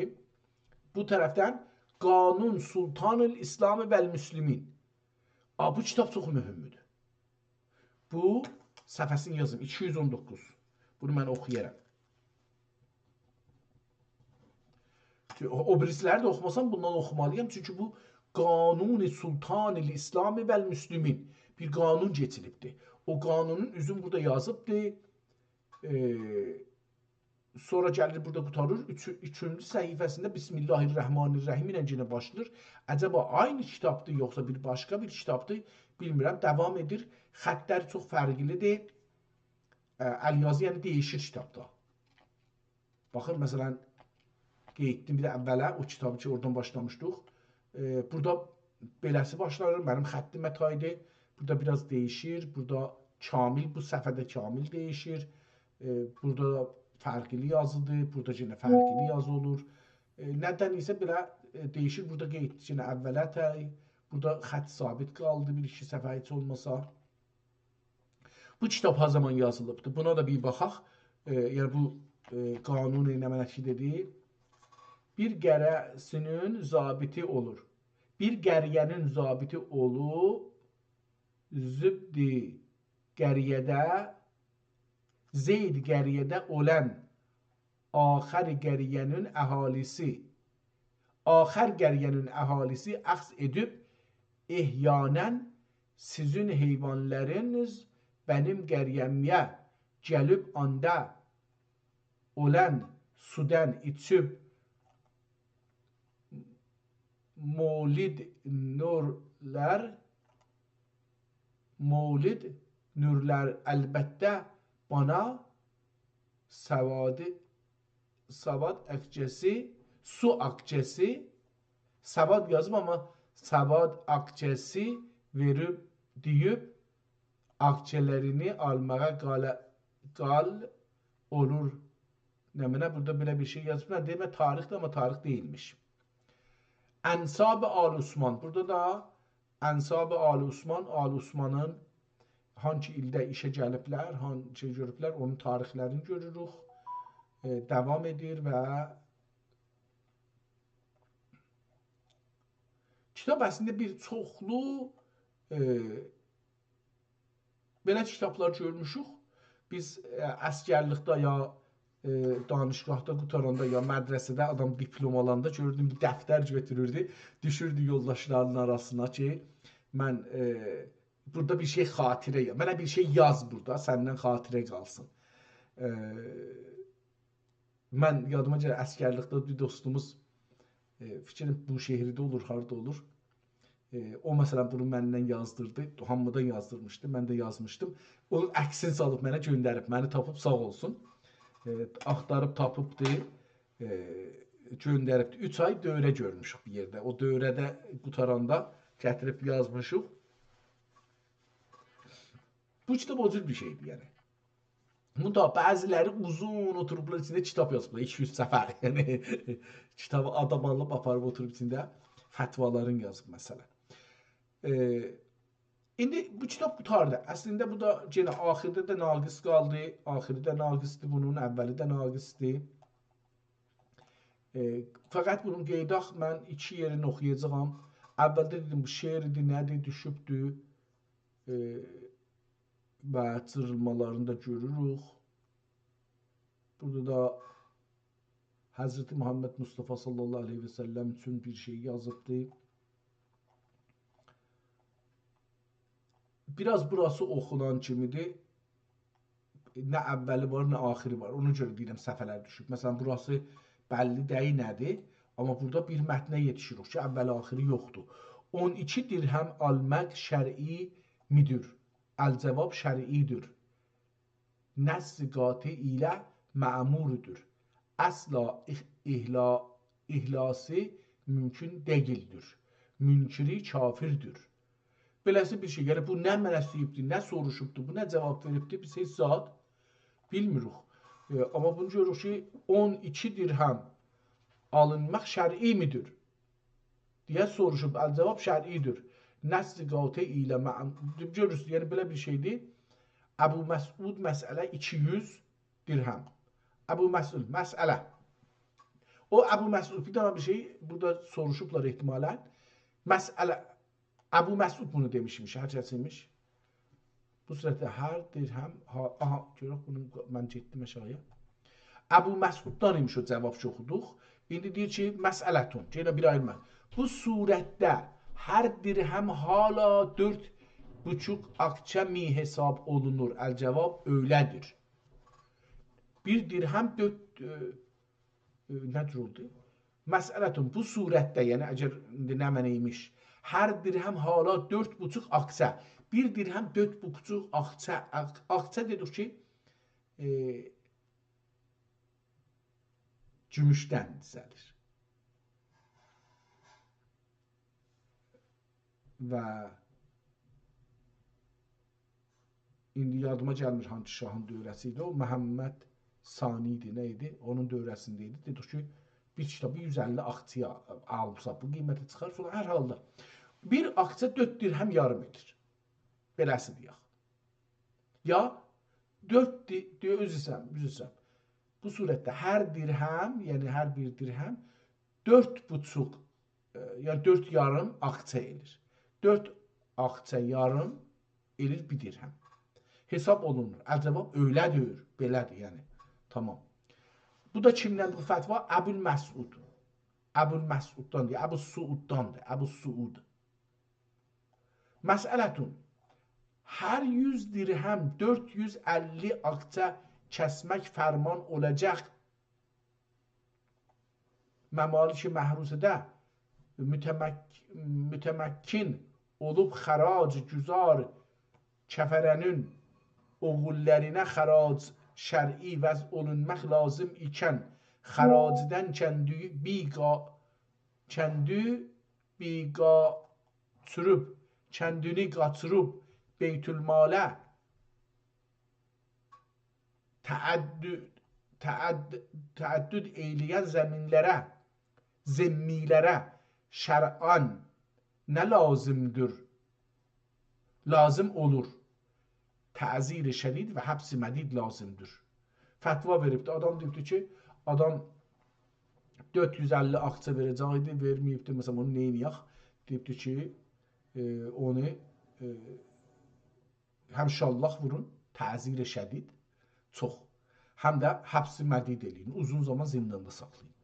S1: bu tərəfdən Qanun Sultanül İslamı vəl Müslimin. Bu kitab çox mühümdür. Bu səhifəsini yazım, 219. Bunu mən oxuyaram. O birisləri də oxumasam bundan oxumalıyam. Çünki bu Qanun Sultanül İslamı vəl Müslimin. Bir qanun keçirilibdir. O qanunun üzüm burada yazıbdır. Sonra gəlir burada qutarır. Üçüncü səhifəsində Bismillahirrahmanirrahim ilə yenə başlayır. Əcəba aynı kitabdır, yoxsa bir başqa bir kitabdır, bilmirəm. Davam edir. Xəttləri çox fərqlidir. Əlyazı yəni dəyişir kitabda. Baxın, məsələn, qeyddim bir də əvvələ, o kitabı ki, oradan başlamışdıq. Burada beləsi başlanır, mənim xəttim ətaydır. Burada biraz dəyişir. Burada kamil, bu səhifədə kamil dəyişir. Burada fərqli yazıdır, burada yenə fərqli yazı olur. Nədən isə belə dəyişir, burada qeyd yenə əvvələ təyi, burada xətt sabit qaldı, bir iki səfə heç olmasa. Bu kitab ha zaman yazılıbdır, buna da bir baxaq. Yəni bu qanun nə mənəki dedi? Bir qərəsinin zabiti olur. Bir qəriyənin zabiti olub, zübdi qəriyədə, Zeyd qəriyədə olan axər qəriyənin əhalisi əxz edib ehyanən sizin heyvanlarınız benim qəriyəmyə gəlib anda olan sudan içib Mevlid nurlar əlbəttə bana savad akçesi, su akçesi, savad yazım ama savad akçesi verip deyip akçelerini almağa gal olur. Nemine burada böyle bir şey yazmışlar. Deme tarihte ama tarih değilmiş. Ensab-ı Al-Osman. Burada da Ensab-ı Al-Osman, Al-Osmanın hangi ildə işə gəliblər, hangi görüblər, onun tarixlərini görürük. Davam edir və kitab əslində bir çoxlu belə kitablar görmüşük. Biz əskərlikdə ya danışqahda qutaranda ya mədrəsədə adam diplom alanda gördüm bir dəftər götürürdü, düşürdü yoldaşlarının arasına ki mən burada bir şey xatirə, mənə bir şey yaz burada, səndən xatirə qalsın. Mən yadıma gəlir, əsgərlikdə bir dostumuz fikrim bu şehirdə olur, harda olur. O məsələn bunu məndən yazdırdı, hamıdan yazdırmışdı, mən də yazmışdım. Onun əksini salıb mənə göndərib, məni tapıb sağ olsun. Axtarıb tapıbdı, göndəribdi. 3 ay dövrə görmüşük bir yerdə. O dövrədə qutaranda gətirib yazmışıq. Bu kitab o cür bir şeydir yəni. Bunda bəziləri uzun oturublar içində kitab yazıblar, 200 səfər. Yəni kitabı adam alıb aparıb oturub içində fətvaların yazıb məsələn. İndi bu kitab qutardı. Əslində bu da yenə axirdə də naqis qaldı. Axiri də naqisdir bunun, əvvəli də naqisdir. Fəqət bunun qeydaq mən 2 yerini oxuyacağam. Əvvəldə dedim bu şeirdir, nədir, düşübdür. Və cırılmalarını da görürük. Burada da Həzreti Muhammed Mustafa sallallahu aleyhi və səlləm üçün bir şey yazıbdır. Biraz burası oxunan kimidir. Nə əvvəli var, nə axiri var. Ona görə deyirəm səhvələr düşüb. Məsələn, burası bəlli deyil nədir. Amma burada bir mətnə yetişirik ki, əvvəli axiri yoxdur. 12 dirhəm almaq şər'i midir? Əl-cavab şər'idir. Nəsr qati ilə mə'murdur. Əsla ihlası mümkün deyildir. Münkiri kafirdir. Beləsi bir şey. Yəni bu nə mənə istəyibdir, nə soruşubdur, bu nə cavab veribdir, biz heç zat bilmirik. Amma bunu görürük ki, 12 dirhəm alınmaq şər'i midir? Deyə soruşub, əl-cavab şər'idir. Nəsr qati ilə görürsünüz, yəni belə bir şeydir. Əbu Məsud məsələ 200 dirhəm. Əbu Məsud məsələ. O Əbu Məsud bir dana bir şey burada soruşublar ehtimalən. Məsələ. Əbu Məsud bunu demişmiş, hər kəsiymiş. Bu sürətdə hər dirhəm, aha, görək bunu mən getdim aşağıya. Əbu Məsuddan imiş o cavab ki oxuduq. İndi deyir ki, məsələtun, yenə bir ayırma. Bu surətdə hər dirhəm hala 4,5 akçə mi hesab olunur. Əl-cavab öylədir. Bir dirhəm 4, nədir oldu? Məsələtun, bu surətdə, yəni əgər indi nə mənə imiş, hər dirhəm hala 4,5 akçə. Bir dirhəm 4,5 akçə. Akçə dedik ki, gümüşdən düzəlir. Və indi yadıma gəlmir hangi şahın dövrəsi idi. O Məhəmməd Sani idi, nə idi? Onun dövrəsində idi. Dedik ki, bir kitabı 150 akçıya alıbsa, bu qiyməti çıxar. Sonra hər halda bir akçə 4 dirhəm yarım edir. Beləsi deyək. Ya 4 üzrsən. Bu surətdə hər dirhəm, yəni hər bir dirhəm 4,5, yəni 4 yarım akçə edir. 4 akçə yarım edir bir dirhəm. Hesab olunur. Əl-cavab öylədir, belədir, yəni. Tamam. Bu da kimdən bu fətva? Əbul Məsud. Əbul Məsuddan deyil, Əbu Suuddandır. Əbu Suud. Məsələtun. Hər 100 dirhəm 450 akçə kəsmək fərman olacaq. Məmalik-i məhruzədə mütəməkkin olub xərac güzar kəfərənin oğullərinə xərac şər'i vəz olunmaq lazım ikən xəracdən kəndü qaçırıb kəndini qaçırıb beytülmalə təəddüd eyləyən zəmmilərə şər'an nə lazımdır? Lazım olur. Təzir şədid və həbs mədid lazımdır. Fətva veribdi. Adam deyibdi ki, adam 450 akçə verəcək idi, verməyibdi. Məsələn, onu neyniyək? Deyibdi ki, onu həm şallah vurun, təzir şədid, çox. Həm də həbs mədid eləyin. Uzun zaman zindanda saxlayın.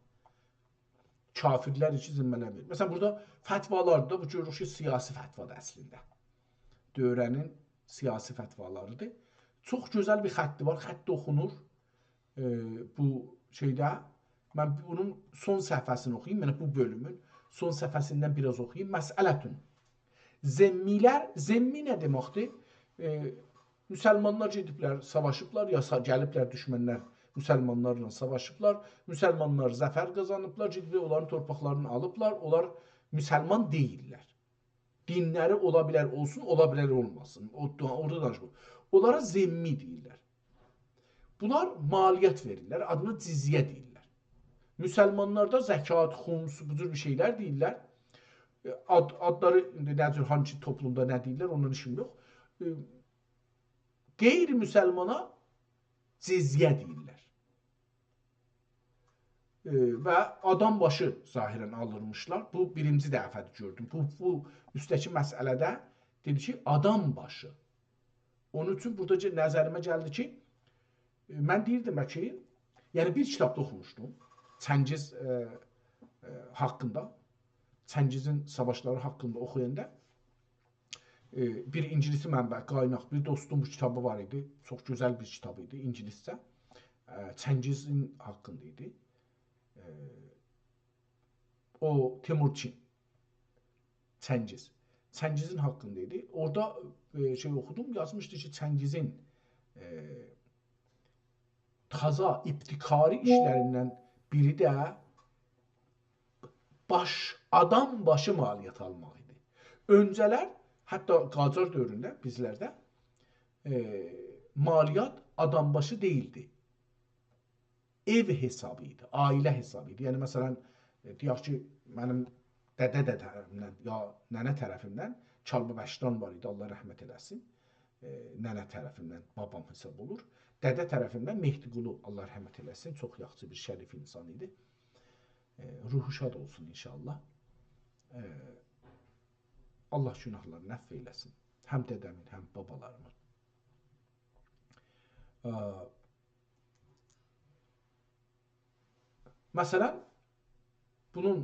S1: Kafirlər üçün zimmələr verir. Məsələn, burada fətvalarda bu görürük ki, siyasi fətvadır əslində. Dövrənin siyasi fətvalarıdır. Çox gözəl bir xətti var. Xətt oxunur. bu şeydə mən bunun son səhifəsini oxuyum. Yəni bu bölümün son səhifəsindən biraz oxuyum. Məsələtün. Zemmi nə deməkdir? Müsəlmanlar gediblər, savaşıblar, ya gəliblər düşmənlər müsəlmanlarla savaşıblar. Müsəlmanlar zəfər qazanıblar, gediblər onların torpaqlarını alıblar. Onlar müsəlman deyillər. Dinləri ola bilər olsun, ola bilər olmasın. Orada danışmır. Onlara zemmi deyirlər. Bunlar maliyyət verirlər, adına cizyə deyirlər. Müsəlmanlarda zəkat, xums, bu cür bir şeylər deyirlər. Adları nə cür, hangi toplumda nə deyirlər, ondan işim yox. Qeyri-müsəlmana cizyə deyirlər. Və adam başı zahirən alırmışlar. Bu birinci dəfədir gördüm. Bu üstəki məsələdə dedi ki, adam başı. Onun üçün burada nəzərimə gəldi ki, mən deyirdim ki, yəni bir kitabda oxumuşdum. Çəngiz haqqında, Çəngizin savaşları haqqında oxuyanda bir İngilisi mənbə, qaynaq, bir dostum bu kitabı var idi. Çox gözəl bir kitab idi, İngiliscə. Çəngizin haqqında idi. O Temurçin, Çəngiz. Çəngizin haqqında idi. Orada şey oxudum, yazmışdı ki, Çəngizin taza iptikari işlərindən biri də adam başı maliyyət almaq idi. Öncələr, hətta Qacar dövründə, bizlərdə maliyyat adam başı deyildi. Ev hesabı idi, ailə hesabı idi. Yəni, məsələn, deyək ki, mənim dədə tərəfimdən, ya nənə tərəfimdən Çalbabəşdan var idi, Allah rəhmət eləsin. Nənə tərəfimdən babam hesab olur. Dədə tərəfimdən Mehdiqulu, Allah rəhmət eləsin, çox yaxşı bir şərif insan idi. Ruhu şad olsun inşallah. Allah günahlarını əfv eyləsin. Həm dədəmin, həm babalarımın. Məsələn, bunun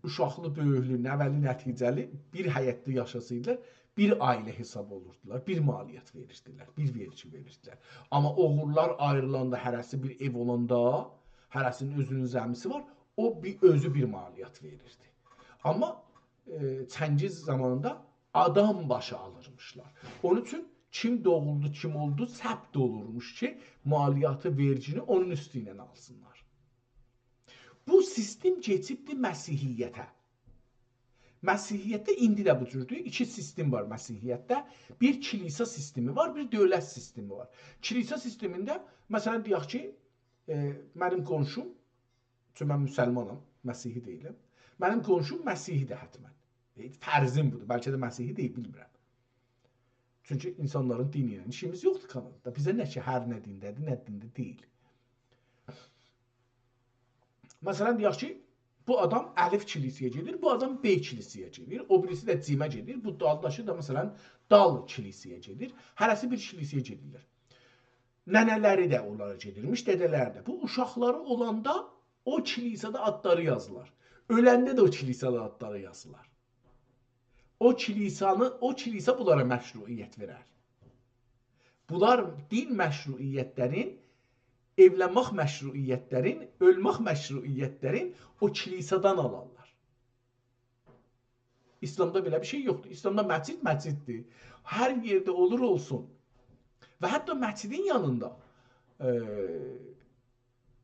S1: uşaqlı, böyüklü, nəvəli, nəticəli bir həyətdə yaşasıydılar, bir ailə hesab olurdular, bir maliyyət verirdilər, bir vergi verirdilər. Amma oğullar ayrılanda, hərəsi bir ev olanda, hərəsinin özünün zəmisi var, o özü bir maliyyət verirdi. Amma Çəngiz zamanında adam başı alırmışlar. Onun üçün kim doğuldu, kim oldu, səbt olurmuş ki, maliyyatı, vergini onun üstü ilə alsınlar. Bu sistem keçibdir Məsihiyyətə. Məsihiyyətdə indi də bu cürdür. İki sistem var Məsihiyyətdə. Bir kilisa sistemi var, bir dövlət sistemi var. Kilisa sistemində, məsələn, deyək ki, mənim qonşum, çünki mən müsəlmanam, Məsihi deyiləm, mənim qonşum Məsihidir hətmən. Fərzim budur, bəlkə də Məsihi deyil, bilmirəm. Çünki insanların dini ilə işimiz yoxdur Kanadada. Bizə nə ki, hər nə dindədir, nə dində deyil. Məsələn, deyək ki, bu adam əlif kilisəyə gedir, bu adam B kilisəyə gedir, o birisi də cimə gedir, bu daldaşı da məsələn dal kilisəyə gedir, hərəsi bir kilisəyə gedirlər. Nənələri də onlara gedirmiş, dədələri də. Bu uşaqları olanda o kilisədə adları yazılar. Öləndə də o kilisədə adları yazılar. O kilisə bunlara məşruiyyət verər. Bunlar din məşruiyyətlərin, evlənmək məşruiyyətlərin, ölmək məşruiyyətlərin o kilisədən alarlar. İslamda belə bir şey yoxdur. İslamda məscid məsciddir. Hər yerdə olur olsun. Və hətta məscidin yanında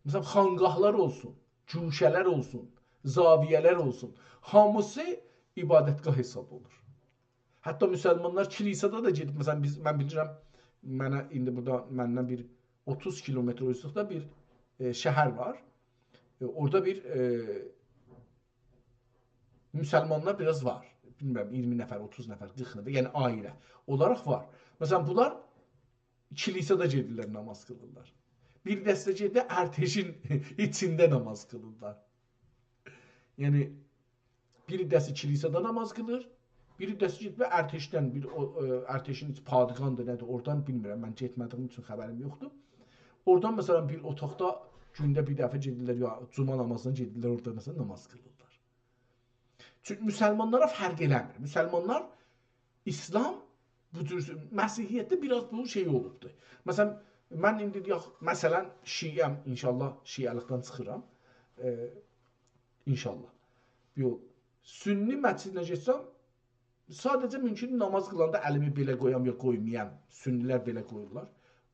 S1: məsələn, xanqahlar olsun, cuşələr olsun, zaviyələr olsun. Hamısı ibadətgah hesab olur. Hətta müsəlmanlar kilisədə də gedib, məsələn, mən bilirəm, mənə indi burada məndən bir 30 kilometr uzaqda bir şəhər var. Orada bir müsəlmanlar biraz var. Bilmirəm, 20 nəfər, 30 nəfər, 40 nəfər, yəni ailə olaraq var. Məsələn, bunlar kilisədə gedirlər, namaz qılırlar. Bir dəstə gedir, ərteşin içində namaz qılırlar. Yəni, bir dəstə kilisədə namaz qılır, bir dəstə gedir və ərteşdən, ərteşin padğandır, nədir, oradan bilmirəm, mən getmədiyim üçün xəbərim yoxdur. Oradan məsələn bir otaqda gündə bir dəfə gedirlər, ya cuma namazına gedirlər, orada məsələn namaz qılırlar. Çünki müsəlmanlara fərq eləmir. Müsəlmanlar, İslam, Məsihiyyətdə biraz bu şey olubdur. Məsələn, Mən indi deyək, məsələn, şiəm, inşallah şiəlikdən çıxıram. İnşallah. Yox, sünni məscidinə getsəm, sadəcə mümkün namaz qılanda əlimi belə qoyam ya qoymayam. Sünnilər belə qoyurlar.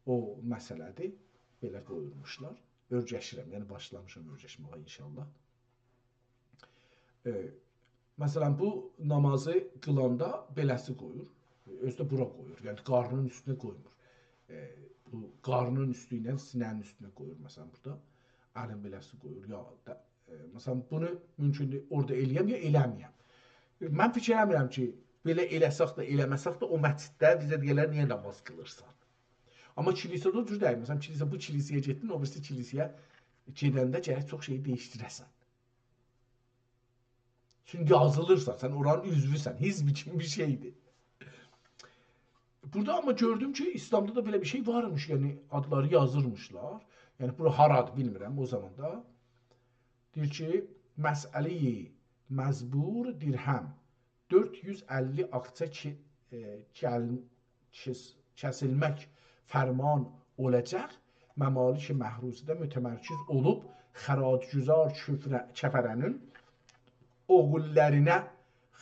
S1: O məsələdir. Belə qoyulmuşlar. Örgəşirəm, yəni başlamışam örgəşməyə inşallah. Məsələn, bu namazı qılanda beləsi qoyur. Özü də bura qoyur. Yəni qarnının üstünə qoymur. Bu qarnının üstü ilə sinənin üstünə qoyur. Məsələn, burada əlin beləsi qoyur. Ya da, məsələn, bunu mümkündür orada eləyəm ya eləməyəm. Mən fikir eləmirəm ki, belə eləsək də, eləməsək də o məsciddə bizə deyirlər, niyə namaz qılırsan? Amma kilisədə o cür deyil. Məsələn, bu kilisəyə getdin, o birisi kilisəyə gedəndə gərək çox şeyi dəyişdirəsən. Çünki yazılırsan, sən oranın üzvüsən, hizb kimi bir şeydir. Burada amma gördüm ki, İslamda da belə bir şey varmış, yəni adları yazırmışlar. Yəni, bura haradır, bilmirəm o zamanda. Deyir ki, məsələ-i məzbur dirhəm 450 akça kəsilmək fərman olacaq, məmalik məhruzidə mütəmərkiz olub, xəracgüzar kəfərənin oğullərinə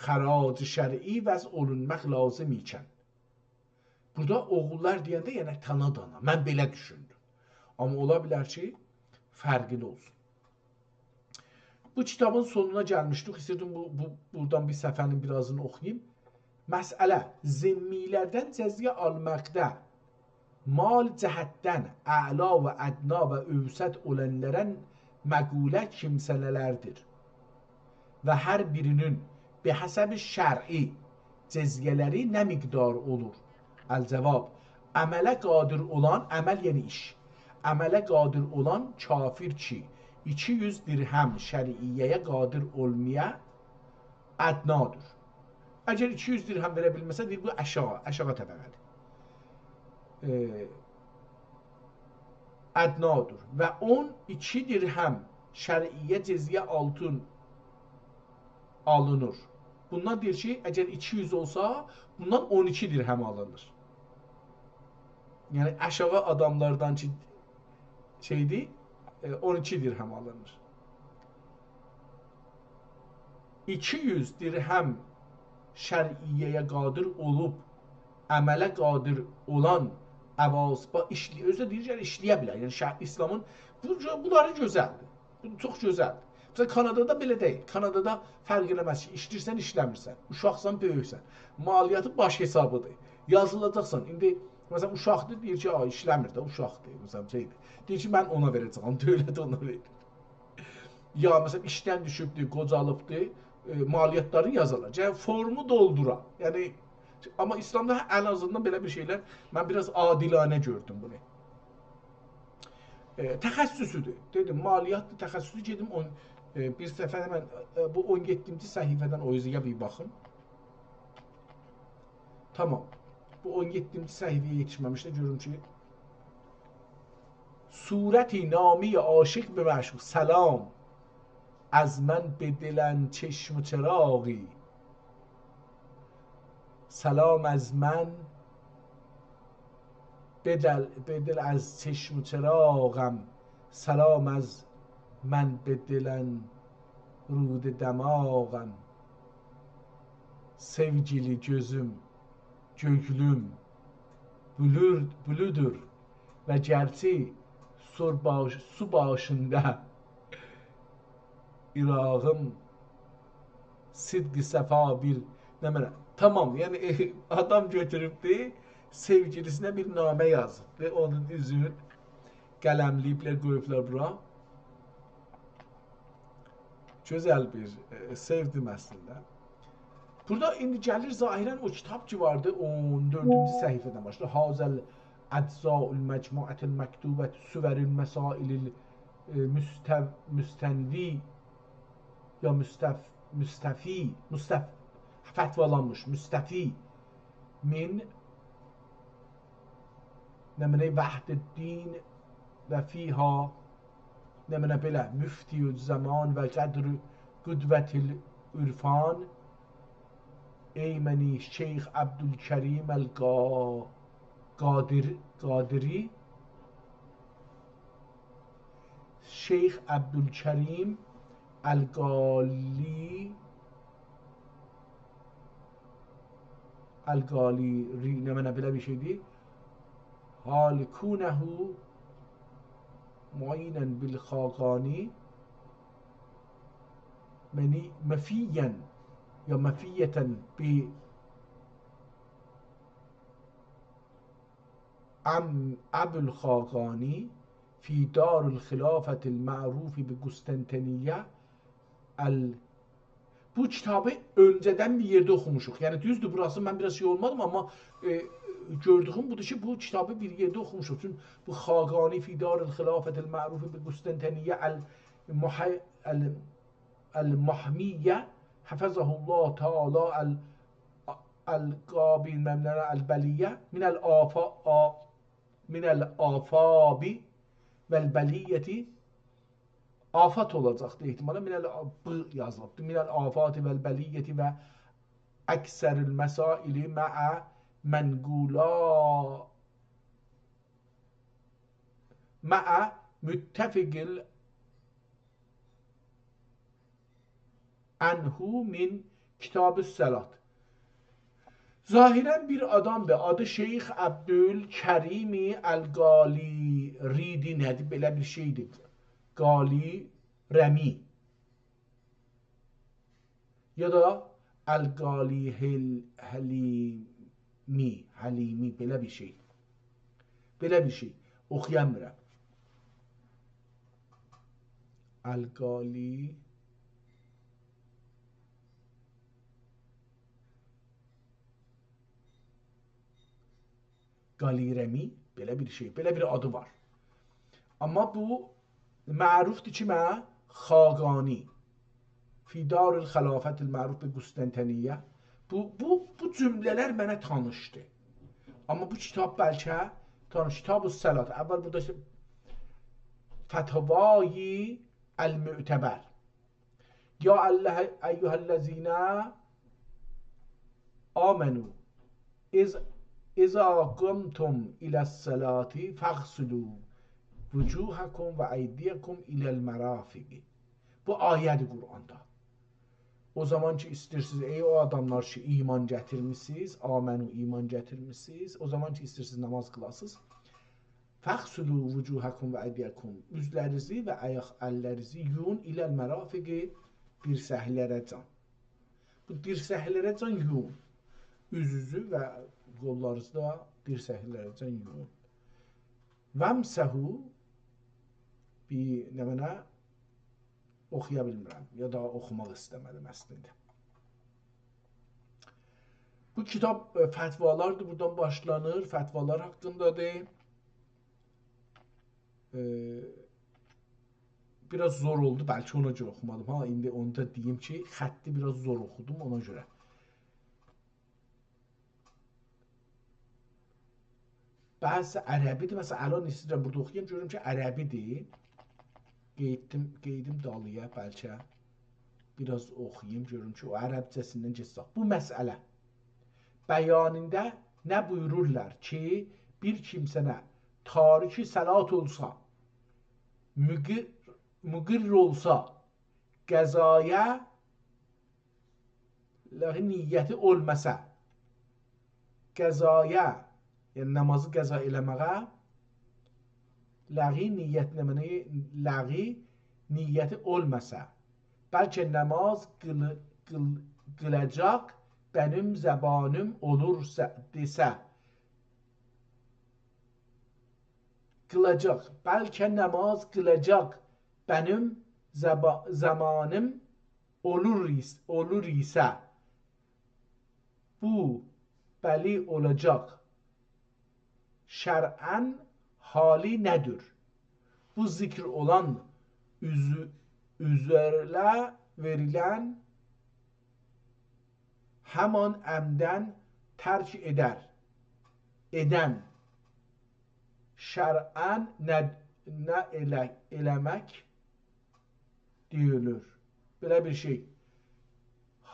S1: xərac şəri vəz olunmaq lazım ikən. Burada oğullar deyəndə, yəni tanadana. Mən belə düşündüm. Amma ola bilər ki, fərqli olsun. Bu kitabın sonuna gəlmişdik. İstəyirdim buradan bir səfənin birazını oxuyayım. Məsələ, zimmilərdən cəzyə almaqda mal cəhətdən əla və ədna və övsət olənlərən məqulə kimsələrdir. Və hər birinin bihəsəb şər'i cəzyələri nə miqdar olur? Əl-cavab, əmələ qadir olan, əməl yəni iş, əmələ qadir olan kafir ki, 200 dirhəm şəriiyyəyə qadir olmaya ədnadır. Əgər 200 dirhəm verə bilməsə, deyir, bu əşağa təbəqədir. Ədnadır və 12 dirhəm şəriiyyə cəzyə altın alınır. Bundan deyir ki, əgər 200 olsa, bundan 12 dirhəm alınır. Yəni, aşağı adamlardan ki, şeydir, 12 dirhəm alınır. 200 dirhəm şəriiyyəyə qadir olub, əmələ qadir olan əvasba işləyə, özü də deyir, işləyə bilər. Yəni, İslamın, bunları gözəldir. Bu çox gözəldir. Məsələn, Kanadada belə deyil. Kanadada fərq eləməz ki, işləyirsən, işləmirsən, uşaqsan, böyüksən. Maliyyatı baş hesabıdır. Yazılacaqsan. İndi, məsələn, uşaqdır, deyir ki, işləmir də, uşaqdır. Məsələn, şeydir. Deyir ki, mən ona verəcəm, dövlət ona verir. Ya, məsələn, işdən düşübdür, qocalıbdır, maliyyatları yazılır. Yəni, formu doldura. Yəni, amma İslamda ən azından belə bir şeylər, mən biraz adilanə gördüm bunu. Təxəssüsüdür. Dedim, maliyyatdır, təxəssüsü gedim, bir səfər hemen bu 17-ci səhifədən o izəyə bir baxın. Tamam. Bu 17-ci səhifəyə yetişməmişdə görürüm ki, surəti nami aşiq be məşuq salam az mən bedilən çeşm çıraği salam az mən bedel az çeşm çırağım salam az mən bedilən rud damağım sevgili gözüm göklüm bülüdür və gerçi su başında İrağım sidqi səfa bir tamam, yəni adam götürübdür sevgilisine bir namə yazıb və onun üzünü qələmləyiblər, qoyublar bura. Gözəl bir sevdim əslində. Burada indi gəlir zahirən o kitab ki vardı 14-cü səhifədən başlayır. Hazəl əczaul məcmuətil məktubət süvəril məsailil müstənvi ya müstəfi fətvalanmış müstəfi min nəminə vəhdəddin və fiha nəminə belə müftiyü zaman və qədr qüdvətil ürfan Eyməni Şeyx Abdülkerim el-Qadiri Şeyx Abdülkerim El-Gali ne mənə belə bir şeydir. Halikunehu muayinen bil Xaqani mefiyen ya mefiyeten bi Abul Xaqani fi Darul Xilafetil Ma'rufi bi Qustantiniye bu kitabı önceden bir yerde okumuşuq. Yəni düzdür, burası mən biraz şey olmadım, amma gördüyüm budur ki, bu kitabı bir yerde okumuşuq. Çünki bu Xaqani fi Darul Xilafetil Ma'rufi bi Qustantiniye el-Mahmiye hafazahullah Teala el-Qabil memnene el-Beliye minel afabi vel beliyeti afat olacaqdı ehtimala. Bu yazılıbdı. Minel afati vel beliyeti ve ekseril mesaili ma'a müttefigil anhu min Kitab-ı Salat. Zahiren bir adamdır. Adı Şeyx Abdülkerim El-Gali Ridi nədir? Belə bir şeydir. Gali Remi ya da El-Gali Halimi belə bir şey. Belə bir şey. Oxuyamıram. El-Gali Galiremi belə bir şey. Belə bir adı var. Amma bu mərufdur ki, mənə Xaqani fi Darul Xilafetil Ma'ruf bi Qustantiniye. Bu cümlələr mənə tanışdı. Amma bu kitab bəlkə tanış. Kitab-ı Salat. Əvvəl burada Fətvayi El-Mü'təbər. Ya eyyuhəl-ləzinə amenu İza qumtum iləs-salati fəğsulu vücuhakum və eydiyakum iləl-mərafigi. Bu ayədir Qur'anda. O zaman ki istəyirsiniz, ey o adamlar ki iman gətirmişsiniz, amenu iman gətirmişsiniz, o zaman ki istəyirsiniz namaz qılasınız. Fəğsulu vücuhakum və eydiyakum. Üzlərinizi və əllərinizi yuyun iləl-mərafigi, dirsəklərə can. Bu dirsəklərə can yuyun. Üzünüzü və qollarınızı da dirsəklərə can yuyun. Vəmsəhu nə mənə oxuya bilmirəm ya da oxumaq istəmədim əslində. Bu kitab fətvalardır, buradan başlanır, fətvalar haqqındadır. Biraz zor oldu, bəlkə ona görə oxumadım. İndi onu da deyim ki, xətti biraz zor oxudum ona görə. Bəzi ərəbidir, məsələn, əlan istəyirəm burada oxuyayım, görürüm ki, ərəbidir. Qeydim dalıya, bəlkə biraz oxuyayım, görürüm ki, o ərəbcəsindən geçsək. Bu məsələ bəyanında nə buyururlar ki, bir kimsənə tariki salat olsa, müqirr olsa, qəzaya niyyəti olmasa, qəzaya, yəni namazı qəza eləməyə, laği niyyəti olmasa, bəlkə namaz qılacaq, benim zəbanım olursa desə, qılacaq, bəlkə namaz qılacaq, benim zamanım olur isə, bu bəli olacaq, şər'ən hali nədir? Bu zikr olan üzərlə verilən həman əmdən tərk edən şər'ən nə eləmək deyilir. Belə bir şey.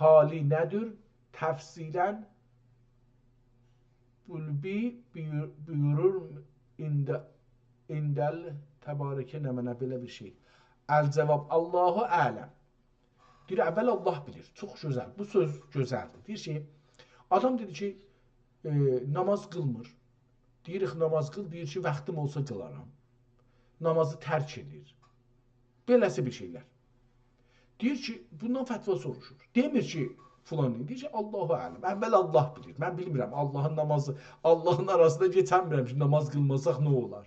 S1: Hali nədir? Təfsilən Bulbi buyurur indəl təbarəkə nə mənə belə bir şey. Əl-cavab Allahu ələm. Deyir, əvvəl Allah bilir. Çox gözəl. Bu söz gözəldir. Deyir ki, adam dedi ki, namaz qılmır. Deyirik, namaz qıl. Deyir ki, vaxtım olsa qılaram. Namazı tərk edir. Beləsi bir şeylər. Deyir ki, bundan fətva soruşur. Demir ki, filan deyir ki, Allahu ələm. Əvvəl Allah bilir. Mən bilmirəm. Allahın namazı, Allahın arasında keçənmirəm ki, namaz qılmasaq nə olar?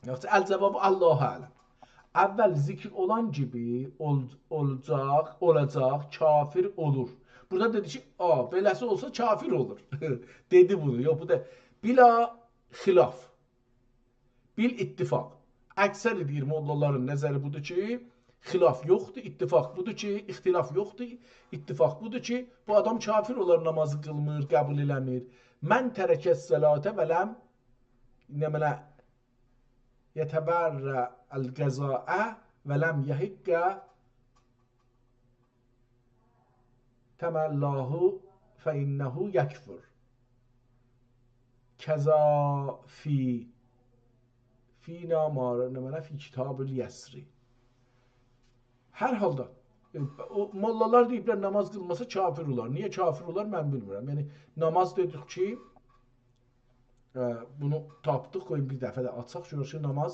S1: Yoxsa əl-cavabı Allahu ələm. Əvvəl zikr olan gibi olacaq, kafir olur. Burada dedi ki, beləsi olsa kafir olur. Dedi bunu. Yox, bu da bila xilaf. Bil ittifaq. Əksər deyir, mollaların nəzəri budur ki, xilaf yoxdur, ittifaq budur ki, ixtilaf yoxdur, ittifaq budur ki, bu adam kafir olar, namazı qılmır, qəbul eləmir. Mən tərəkəs sələtə və ləm nəmənə yətəbərrə əl-qəzaə və ləm yəhiqqə təməllahu fə innəhu yəkfur. Kəza fina marə fi kitabül yəsri. Hər halda o mollalar deyiblər namaz qılmasa kafir olar. Niyə kafir olar mən bilmirəm. Yəni namaz dedik ki, bunu tapdıq, qoyun bir dəfə də açaq. Görək ki, namaz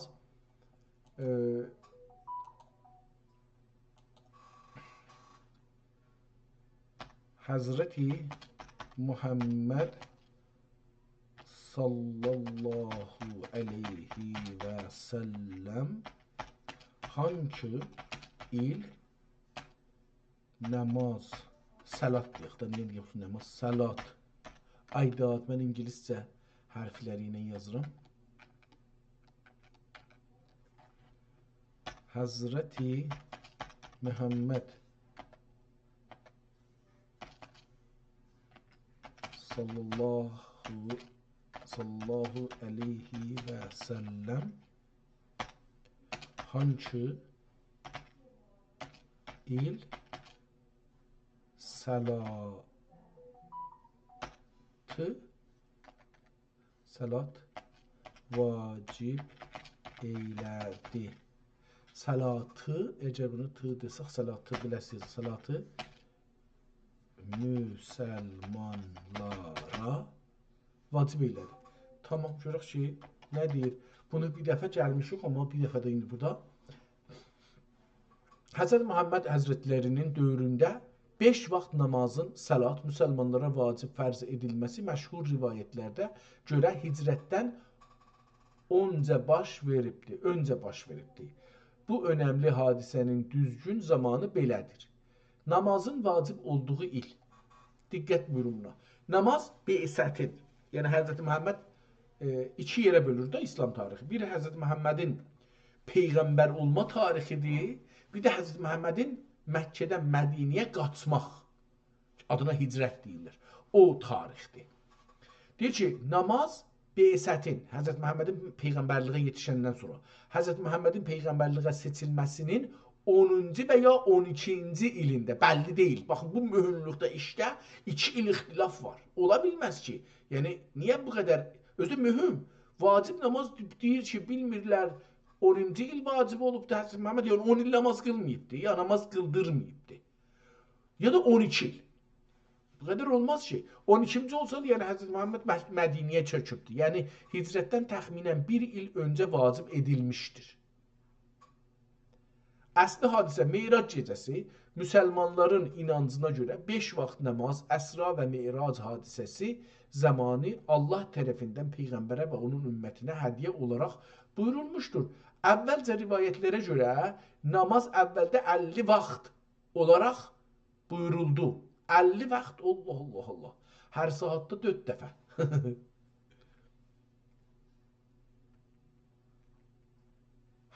S1: Həzrəti Muhammed sallallahu aleyhi və səlləm hangi il namaz, salat deyək də, niyə deyək namaz, salat, aidat, mən ingiliscə hərfləri ilə yazıram. Həzrəti Muhammed sallallahu aleyhi və səlləm hangi il salat vacib eylədi. Salatı, əgər bunu tı desək, salatı biləsiniz, salatı müsəlmanlara vacib eylədi. Tamam, görək ki, nə deyir? Bunu bir dəfə gəlmişik, amma bir dəfə də indi burada. Həzrət Muhammed Həzrətlərinin dövründə 5 vaxt namazın salat müsəlmanlara vacib fərz edilməsi məşhur rivayətlərdə görə hicrətdən öncə baş veribdi. Bu önəmli hadisənin düzgün zamanı belədir. Namazın vacib olduğu il. Diqqət buyurun buna. Namaz beysətin. Yəni Həzrət Muhammed iki yerə bölür də İslam tarixi. Bir Həzrət Muhammedin peyğəmbər olma tarixidir. Bir də Həzrət Muhammedin Məkkədən Mədiniyə qaçmaq. Adına hicrət deyirlər. O tarixdir. Deyir ki, namaz beysətin, Həzrət Muhammedin peyğəmbərliğə yetişəndən sonra, Həzrət Muhammedin peyğəmbərliğə seçilməsinin 10-cu və ya 12-ci ilində, bəlli deyil. Baxın, bu mühümlükdə işdə 2 il ixtilaf var. Ola bilməz ki, yəni, niyə bu qədər, özü mühüm, vacib namaz deyir ki, bilmirlər, 10-cu il vacib olubdur Həzrət Muhammed, yəni 10 il namaz qılmayıbdır, ya namaz qıldırmayıbdır. Ya da 12 il. Bu qədər olmaz ki. 12-ci olsaydı, yəni Həzrət Muhammed Mədiniyə çökübdür. Yəni, hicrətdən təxminən 1 il öncə vacib edilmişdir. Əsli hadisə Meyrac gecəsi müsəlmanların inancına görə 5 vaxt namaz, Əsra və Meyrac hadisəsi zamanı Allah tərəfindən Peyğəmbərə və onun ümmətinə hədiyyə olaraq buyurulmuşdur. Əvvəlcə rivayətlərə görə namaz əvvəldə 50 vaxt olaraq buyuruldu. 50 vaxt, Allah. Hər saatda 4 dəfə.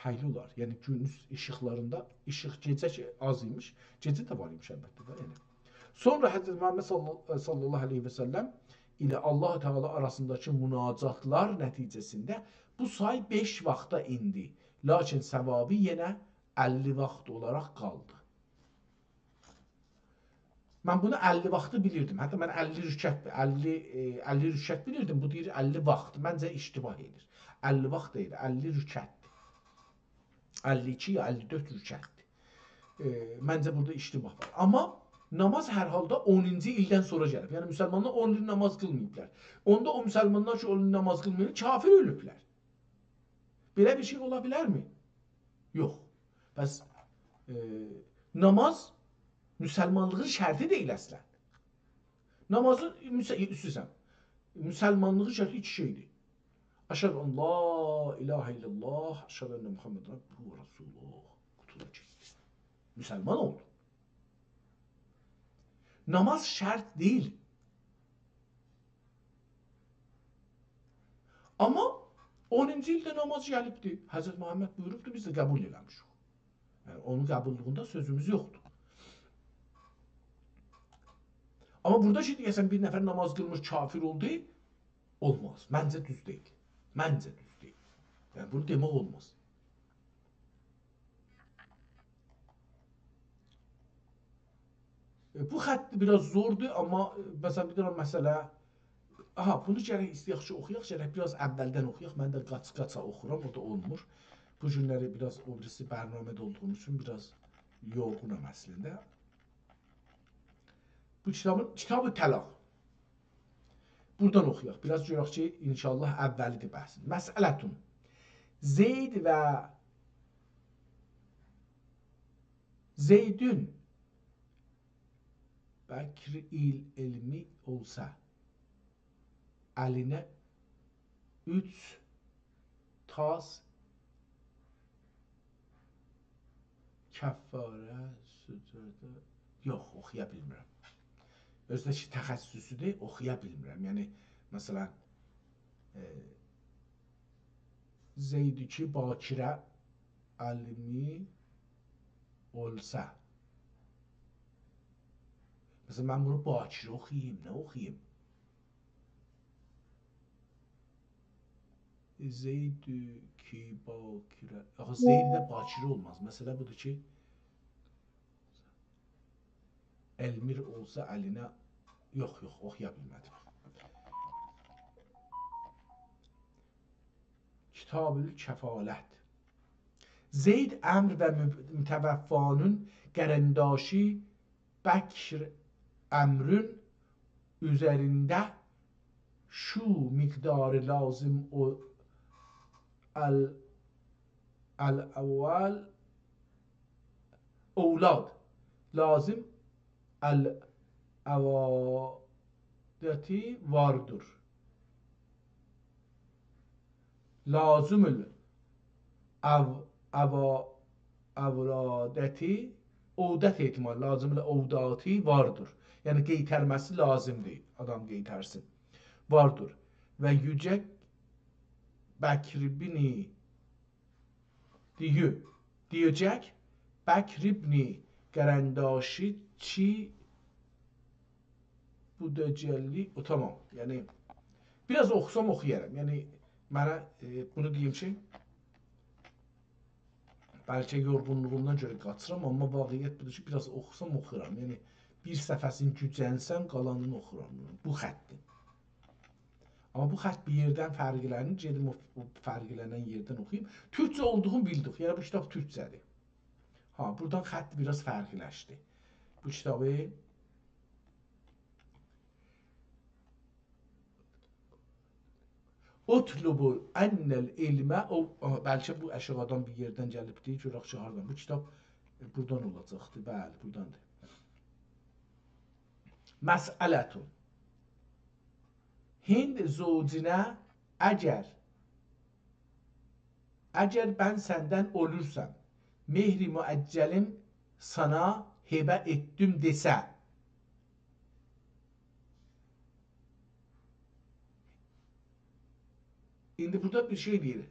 S1: Hayli olar. Yəni günüz işıqlarında, işıq gecə ki az imiş, gecə də var imiş əlbəttə də. Yəni. Sonra Həzrət Muhammed sallallahu aleyhi və səlləm ilə Allah Teala arasındakı münacatlar nəticəsində bu say 5 vaxta indi. Lakin səvabı yenə 50 vaxt olaraq qaldı. Mən bunu 50 vaxtı bilirdim. Hətta mən 50 rükət bilirdim. Bu deyir 50 vaxt. Məncə iştibah edir. 50 vaxt deyil, 50 rükətdir. 52 ya 54 rükətdir. Məncə burada iştibah var. Amma namaz hər halda 10-cu ildən sonra gəlib. Yəni müsəlmanlar 10 il namaz qılmayıblar. Onda o müsəlmanlar ki 10 il namaz qılmayır, kafir ölüblər. Belə bir şey ola bilərmi? Yox. Bəs namaz müsəlmanlığın şərti deyil əslən. Namazın üstüsəm. Müsəlmanlığın şərti iki şeydir. Əşhədu en la ilahe illallah, əşhədu enne Muhammed Rabbuhu ve Resuluhu. Qutula getdi. Müsəlman oldu. Namaz şərt deyil. Amma 10-cu ildə namaz gəlibdir. Həzrət Muhammed buyurubdur, biz də qəbul eləmişik. Yəni, onun qəbulluğunda sözümüz yoxdur. Amma burada ki, deyəsən bir nəfər namaz qılmış kafir oldu, olmaz. Məncə düz deyil. Məncə düz deyil. Yəni, bunu demək olmaz. Bu xətt biraz zordur, amma məsələn, bir dənə məsələ, bunu gərək istəyək ki, oxuyaq, gərək biraz əvvəldən oxuyaq. Mən də qaça oxuram, o da olmur. Bu günləri biraz o birisi bərnamədə olduğum üçün biraz yorğunam əslində. Bu kitabı Təlaq. Buradan oxuyaq. Biraz görək ki, inşallah əvvəlidir bəhsin. Məsələtun. Zeyd və Zeydün Bəkr il elmi olsa əlinə 3 tas kəffarə sücrədə yox, oxuya bilmirəm. Özdə ki, təxəssüsüdür, oxuya bilmirəm. Yəni, məsələn, Zeyd-i ki, Bakirə əlmi olsa. Məsələn, mən bunu Bakirə oxuyayım, nə oxuyayım? Zeyd-i ki, Bakirə... Axı, Zeyd-i də Bakirə olmaz. Məsələ budur ki, Elmir olsa əlinə... Yox, oxuya bilmədim. Kitab-ül Kəfalət. Zeyd əmr və mütəvəffanın qərəndaşi Bəkr əmrün üzərində şu miqdarı lazım o əl-əvvəl evlad lazım əl-əvadəti vardır. Lazımül əvradəti ovdət ehtimal, lazımül ovdati vardır. Yəni qeytərməsi lazımdır, adam qeytərsin. Vardır. Və yücək Bəkribni deyəcək Bəkribni qərəndaşi çi bu dəcəlli, tamam. Yəni, biraz oxusam oxuyaram. Yəni, mənə bunu deyim ki, bəlkə yorğunluğundan görə qaçıram, amma vaqiyyət budur ki, biraz oxusam oxuram. Yəni, bir səfəsini gücənsəm, qalanını oxuram. Bu xətdir. Amma bu xətt bir yerdən fərqlənir, gedim o fərqlənən yerdən oxuyayım. Türkçə olduğunu bildik, yəni bu kitab türkçədir. Buradan xətt biraz fərqləşdi. Bu kitabı Utlubu ennel ilmə, bəlkə bu əşğadan bir yerdən gəlibdir, görək ki, haradan. Bu kitab buradan olacaqdır, bəli, buradandır. Məsələtun. Hind zovcinə əgər mən səndən ölürsəm, mehri müəccəlim sana hibə etdim desə, indi burada bir şey deyir.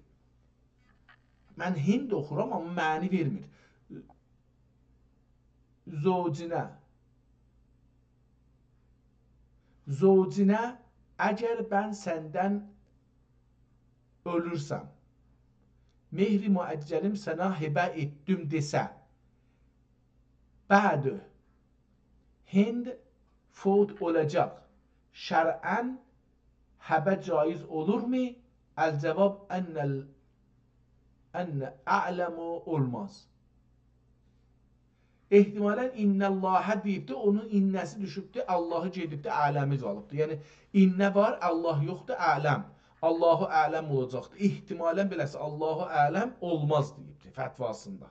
S1: Mən Hind oxuram, amma məni vermir. Zovcinə əgər mən səndən ölürsəm, mehri müəccəlim sənə hibə etdim desə, bəd Hind fot olacaq. Şər'ən həbə caiz olurmu? El-cevab enne a'lemu olmaz. Ehtimalən innəllahə deyibdi, onun innəsi düşübdü, Allahı gedibdi, aləmi qalıbdı. Yəni, innə var, Allah yoxdur, ələm. Allahu ələm olacaqdı. İhtimalən beləsi, Allahu ələm olmaz deyibdi fətvasında.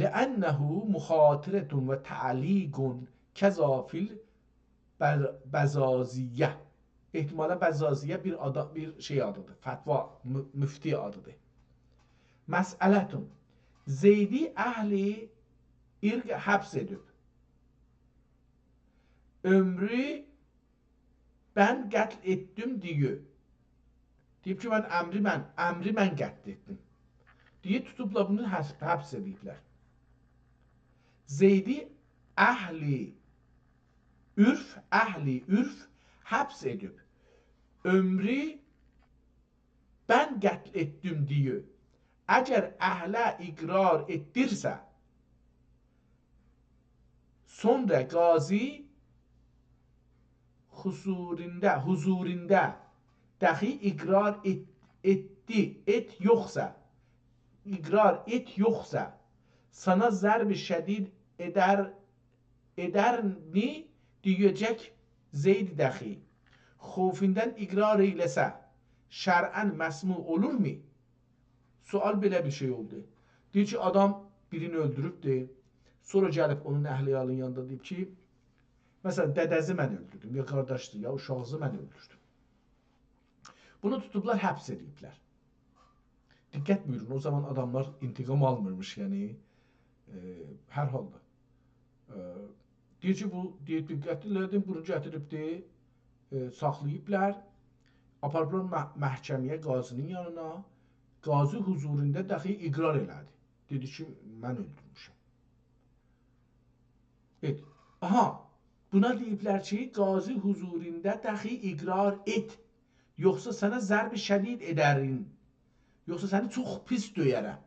S1: Ləənnəhu müxatirətun və təliqun kəzafil bəzaziyyə. Ehtimalən bəzaziyyə bir şey adıdır, fətva, müfti adıdır. Məsələtun, Zeydi əhli irq həbs edib. Ömrü ben qətl etdim diyor. Deyib ki, əmri mən qətl etdim. Diye tutubla bunu həbs ediblər. Zeydi əhli ürf həbs edib. Ömrü ben qətl etdim diyor. Əgər əhlə iqrar etdirsə, sonra qazi huzurində dahi iqrar et yoxsa, sana zərb-i şədid edərni deyəcək Zeyd dahi. Xofindən iqrar eyləsə, şər'ən məsmu olur mu? Sual belə bir şey oldu. Deyir ki, adam birini öldürübdür. Sonra gəlib onun əhliyalının yanında deyib ki, məsələn, dədəzi mən öldürdüm, ya qardaşdır, ya uşağızı mən öldürdüm. Bunu tutublar, həbs ediblər. Diqqət buyurun, o zaman adamlar intiqam almırmış, yəni, hər halda. Deyir ki, bu, diqqətlilərdən bunu gətiribdir, saxlayıblər, aparıblar məhkəməyə, qazının yanına, qazi huzurunda dahi iqrar elədi. Dedi ki, mən öldürmüşəm. Evet. Aha, buna deyiblər ki, qazi huzurunda dahi iqrar et. Yoxsa sənə zərb-i şədid edərin. Yoxsa səni çox pis döyərəm.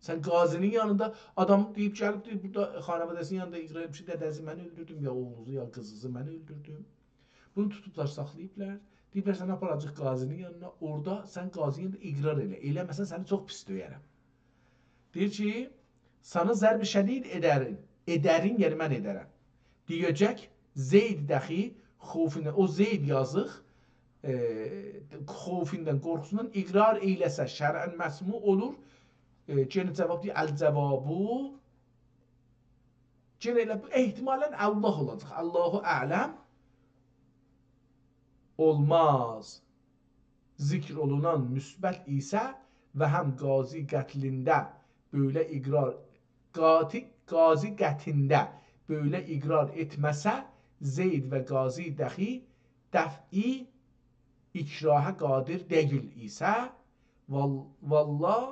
S1: Sən qazinin yanında, adam deyib gəlib, burada xanəvədəsinin yanında iqrar etmiş, dədəzi mən öldürdüm, ya oğluzu, ya qızızı mən öldürdüm. Bunu tutublar, saxlayıblar. Deyiblər, sən aparacaq qazinin yanına, orada sən qazinin yanında iqrar elə. Eləməsən səni çox pis döyərəm. Deyir ki, sana zərb-i şədid edərin. Edərin, yəni mən edərəm. Deyəcək, Zeyd dəxi, xofindən, o Zeyd yazıq, xofindən, qorxusundan iqrar eyləsə, şərən məsmu olur. Gene cavab deyir, əl-cəvabu. Gene elə, ehtimalən Allah olacaq. Allahu ələm. Olmaz. Zikr olunan müsbət isə və həm qazi qətlində böyle iqrar, qazi qətində böyle iqrar etməsə, Zeyd və qazi dəxi dəf'i ikrahə qadir deyil isə, vallah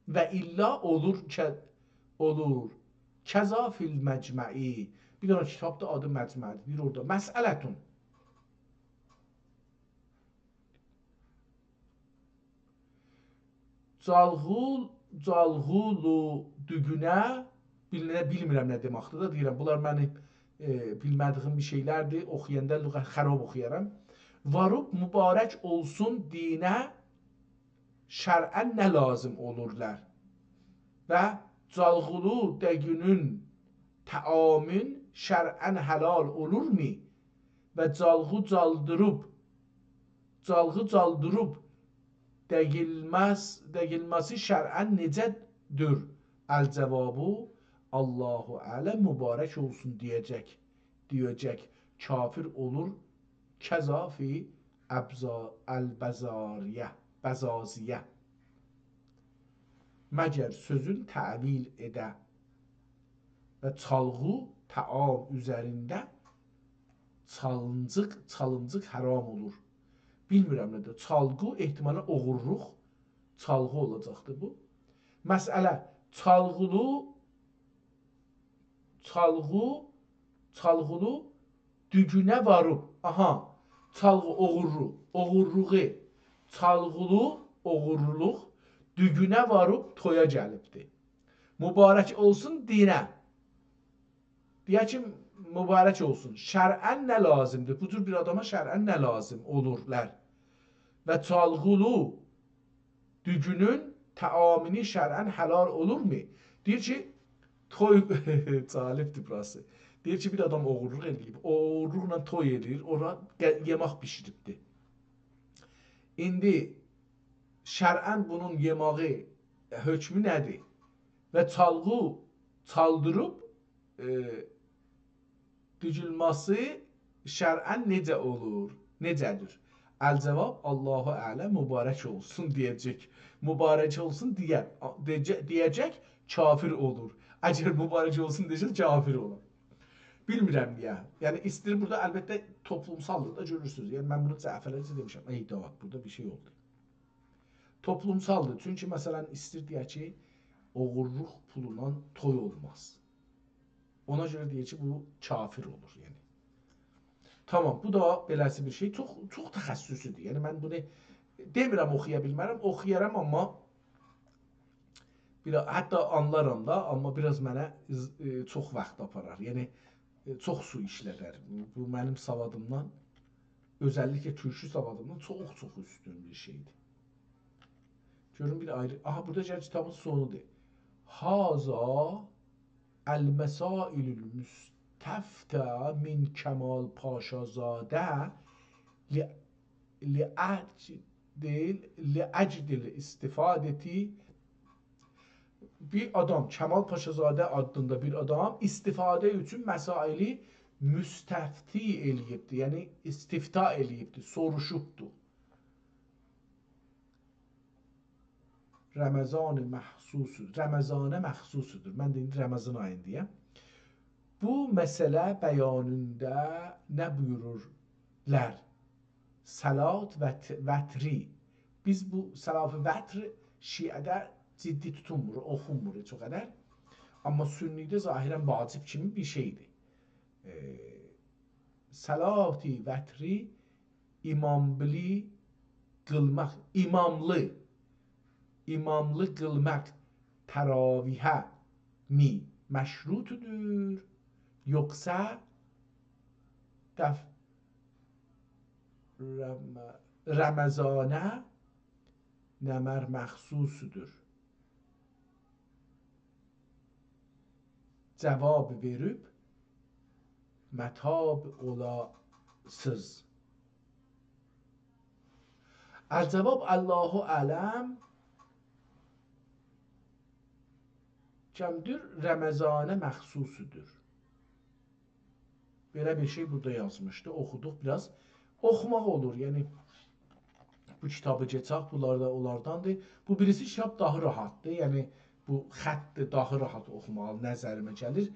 S1: və illa olur kəza fil məcmə'i. Bir dənə kitabda adı məcmə'idir. Bir orada məsələtun. Calğulu dügünə, bilmirəm nə deməkdir da, deyirəm, bunlar mənim bilmədiyim bir şeylərdir, oxuyanda xərab oxuyaram. Varub mübarək olsun dinə, şər'ən nə lazım olurlar? Və calğulu dəgünün təamün şər'ən həlal olurmu? Və calğı caldırıb dəgilməsi şər'ən necədir? Əl-cəvabu, Allahu ələm mübarək olsun deyəcək, kafir olur, kəzafi əl-bəzaziyyə. Məgər sözün təvil edə və çalğı təam üzərində çalıncıq haram olur. Bilmirəm nədir. Çalğı ehtimalə oğurluq, çalğı olacaqdır bu. Məsələ, çalğulu dügünə varıb. Aha, çalğı oğurluğu, çalğulu oğurluq dügünə varıb toya gəlibdir. Mübarək olsun dinə. Deyək ki, mübarək olsun. Şər'ən nə lazımdır? Bu cür bir adama şər'ən nə lazım olurlar? Və çalğulu dügünün təamini şər'ən helal olurmu? Deyir ki, toy calibdir burası. Deyir ki, bir adam oğurluq eləyib. O oğurluqla toy eləyir, ora yemək bişiribdir. İndi şər'ən bunun yemağı hökmü nədir? Və çalğı çaldırıb düzülməsi şər'ən necə olur? Necədir? Əl-cavab Allahu ələm mübarək olsun deyəcək. Mübarək olsun deyəcək kafir olur. Əgər mübarək olsun desə kafir olur. Bilmirəm niyə. Yəni istəyir burada əlbəttə toplumsaldır da görürsünüz. Yəni mən bunu dəfələrcə demişəm. Ey davaq, burada bir şey oldu. Toplumsaldır. Çünki məsələn istəyir deyək ki, oğurluq pulundan toy olmaz. Ona görə deyək ki, bu kafir olur. Yəni. Tamam, bu da beləsi bir şey. Çox təxəssüsüdür. Yəni mən bunu demirəm oxuya bilmərəm, oxuyaram amma hətta anlaram da, amma biraz mənə çox vaxt aparar. Yəni çox su işlədər. Bu mənim savadımdan, özəlliklə türkü savadımdan çox üstün bir şeydir. Görün bir ayrı. Aha, burada gəl kitabın sonudur. Haza el-mesailül müsteftə min Kemal Paşazadə li'əcdil istifadeti. Bir adam, Kemal Paşazadə adında bir adam istifadə üçün məsaili müstəfti eləyibdir. Yəni istifta eləyibdir, soruşubdur. Ramazan məxsusudur. Ramazana məxsusudur. Mən deyim Ramazan ayındayım. Bu məsələ bəyanında nə buyururlar? Salat və vətri. Biz bu salat-ı vətr şiədə ciddi tutunmur, oxunmur çox qədər. Amma sünnidə zahirən vacib kimi bir şeydir. Salat-ı vətri imamlı qılmaq, imamlı qılmaq təravihə mi məşrutudur, yoxsa Ramazana nəmər məxsusudur? Cavab verib mətab olasız. Əl-cavab Allahu ələm kəmdir, Ramazana məxsusudur. Belə bir şey burada yazmışdı. Oxuduq biraz. Oxumaq olur. Yəni bu kitabı geçək. Bunlar da onlardandır. Bu birisi kitab daha rahatdır. Yəni bu xəttdir, daha rahat oxumalı nəzərimə gəlir.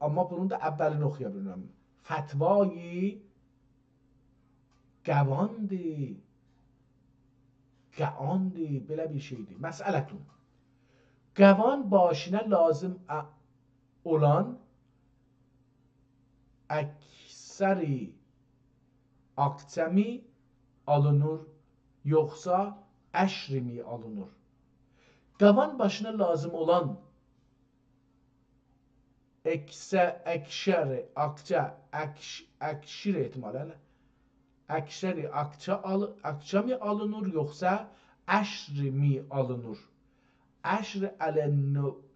S1: Amma bunun da əvvəlini oxuya bilirəm. Fətvayı qəvandır. Qəandır. Belə bir şeydir. Məsələtun. Qəvan başına lazım olan əksəri akçəmi alınır, yoxsa əşrimi alınır? Qavan başına lazım olan əksəri ehtimalə əksəri akça mı alınır, yoxsa əşrimi alınır? Əşr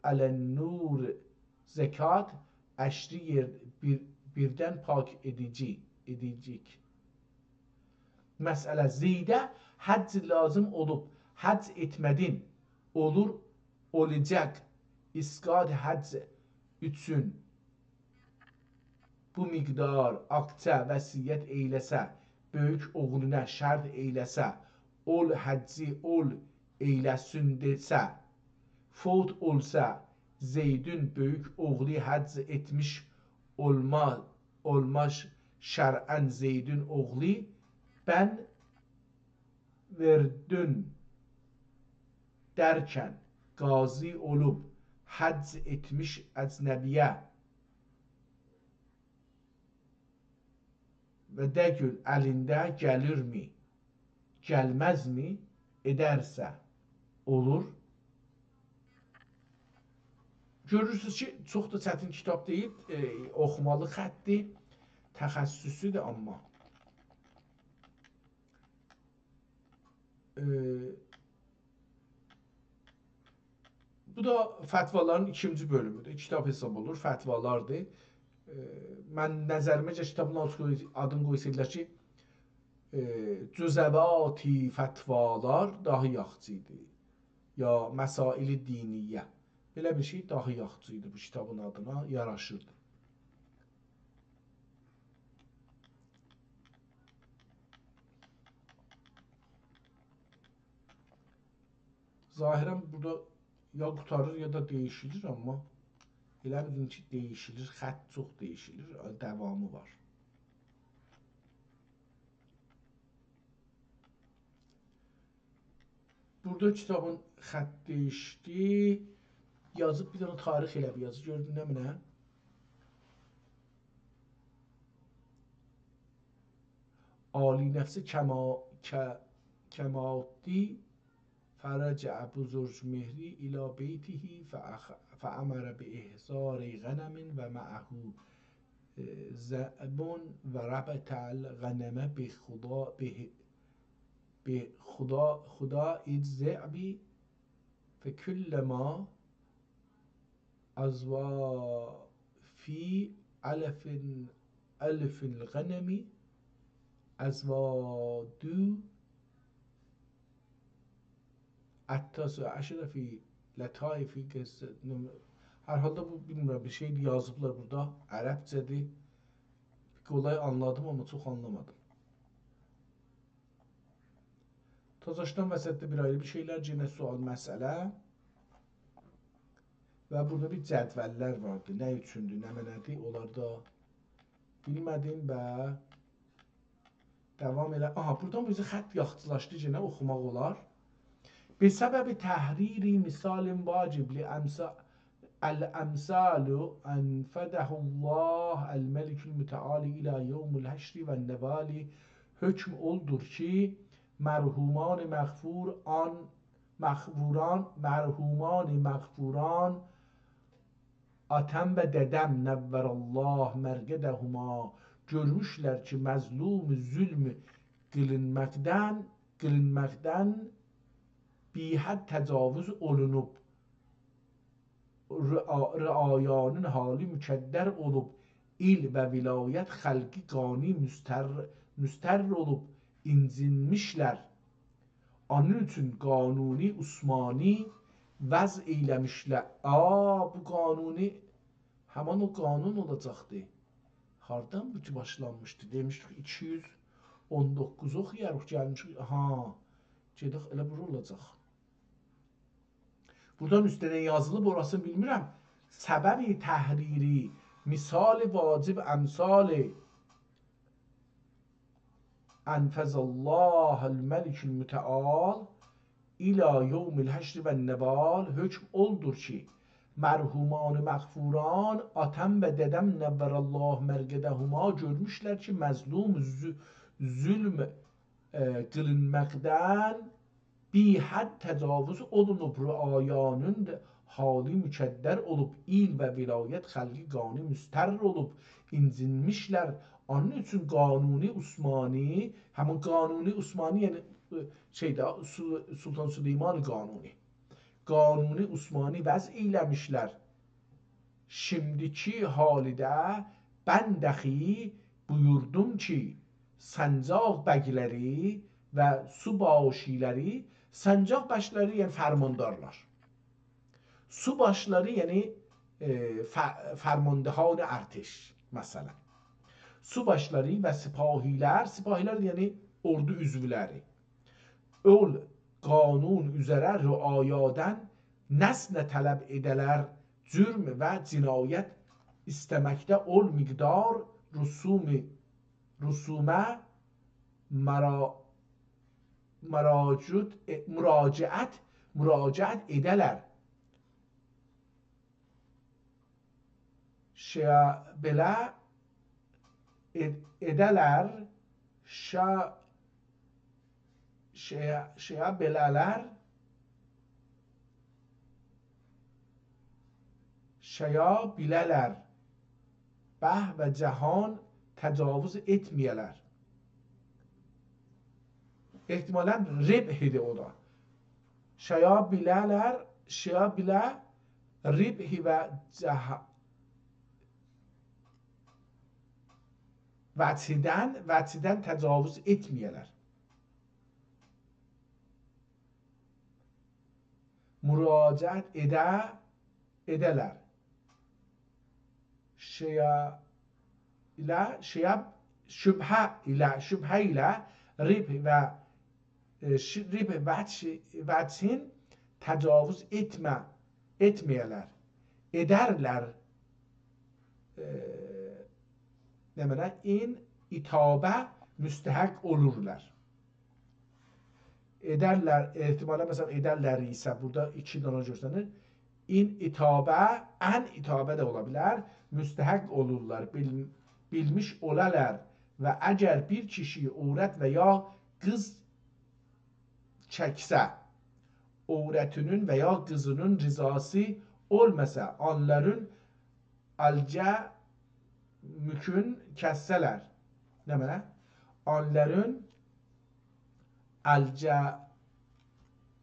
S1: ələn-nur zekat, əşri birdən pak edicik. Məsələ zeydə həcc lazım olub, həcc etmədin, olacaq, isqad həcc üçün bu miqdar akça vəsiyyət eyləsə, böyük oğluna şərt eyləsə, ol həcci ol eyləsin desə, fot olsa, Zeydün böyük oğlu həcc etmiş olmaz şər'ən Zeydün oğlu, ben verdün derken qazi olub həcc etmiş əcnəbiyə və də gün əlində gəlirmi, gəlməzmi, edərsə olur. görürsünüz ki, çox da çətin kitab deyil, oxumalı xəttdir, təxəssüsüdür amma. Bu da fətvaların ikinci bölümüdür. Kitab hesab olur, fətvalardır. Mən nəzəriməcə kitabın adını qoysaydılar ki, cüzəvati fətvalar daha yaxşı idi. Ya məsaili diniyyə. Belə bir şey daha yaxşı idi bu kitabın adına, yaraşırdı. Zahirən burada ya qutarır ya da değişilir, amma elə bilin ki, değişilir, xətt çox değişilir, davamı var. Burada kitabın xətt değişdi, yazıb bir dənə tarix elə bir yazı, gördün nə mənə? Ali nəfsi kəmaati فرجع بزرجمهری إلى بيته فأمر بإحضار غنم ومعه ذئب وربط الغنم بخضاء الذئب فكلما أزوى في ألف الغنم أزوادو Əttas-ı əşrəfi lətaifi hər halda bu bilmirəm, bir şey yazıblar burada, ərəbcədir. Qolay anladım, amma çox anlamadım. Tazaşdan vəsətdə bir ayrı bir şeylər, yenə sual, məsələ. Və burada bir cədvəllər vardı. Nə üçündür, nə mənədir, onlarda bilmədim və davam elə. Aha, buradan bizi xətt yaxçılaşdı, yenə oxumaq olar. بسبب تحرير مثال واجب الأمثال أنفذه الله الملك المتعالي إلى يوم الحشر و النوال hükm oldur ki merhuman mağfuran atam ve dedem nevverallah mergedehuma görmüşler ki məzlum zülmü qılınmaqdan bihəd təcavüz olunub, rəayanın hali mükəddər olub, il və vilayət xəlqi qani müstər olub, incinmişlər. Onun üçün qanuni Osmani vəz eyləmişlər. Bu qanuni həman o qanun olacaqdı. Hardan bu ki başlanmışdı? Demişdik 219 oxuyarıq, gəlmişik. Gedək elə bura olacaq. Buradan üstədə yazılıb, orasını bilmirəm. Səbəbi təhriri, misal vacib əmsali ənfəzəllahəl məlikül mütəal ilə yevmil həşri və nəval hükm oldur ki, mərhuman məğfuran atam və dedəm nəvvərəllah mərgədəhuma görmüşlər ki, məzlum zülm qılınmaqdan bihəd təcavüz olunub, rəayanın hali mükəddər olub, il və vilayət xəlqi qani müstər olub, incinmişlər. Onun üçün qanuni Osmani, həmin qanuni Osmani, yəni Sultan Süleyman qanuni. Qanuni Osmani vəz eyləmişlər. Şimdiki halidə mən dəxi buyurdum ki, Səncaq bəgləri və subaşiləri, Səncaq bəşləri yəni fərmandarlar. Subaşları yəni fərmandehan ərteş məsələn. Subaşları və sipahilər yəni ordu üzvləri. Öl qanun üzərə rüayadan nəsnə tələb edələr, cürm və cinayət istəməkdə ol miqdar rusumə müraciət edələr. Belə edələr, şaya bilələr. Bəh və cəhan təcavüz etməyələr. Ehtimalən ribhidir o da. Şaya bilələr, şaya bilə, ribhi və vətsidən təcavüz etməyələr. Müraciət edələr. Şübhə ilə rib və vətsin təcavüz etməyələr. Edərlər. Deməli, in itabə müstəhəq olurlar. Edərlər, ehtimalə məsələn edərlər isə burada iki dana görsənir. İn itabə, ən itabə də ola bilər, müstəhəq olurlar, bilmiş olarlar və əgər bir kişi övrət və ya qız çəksə, övrətinin və ya qızının rizası olmasa, onların alcə mükün kəssələr. Demələ, onların alcə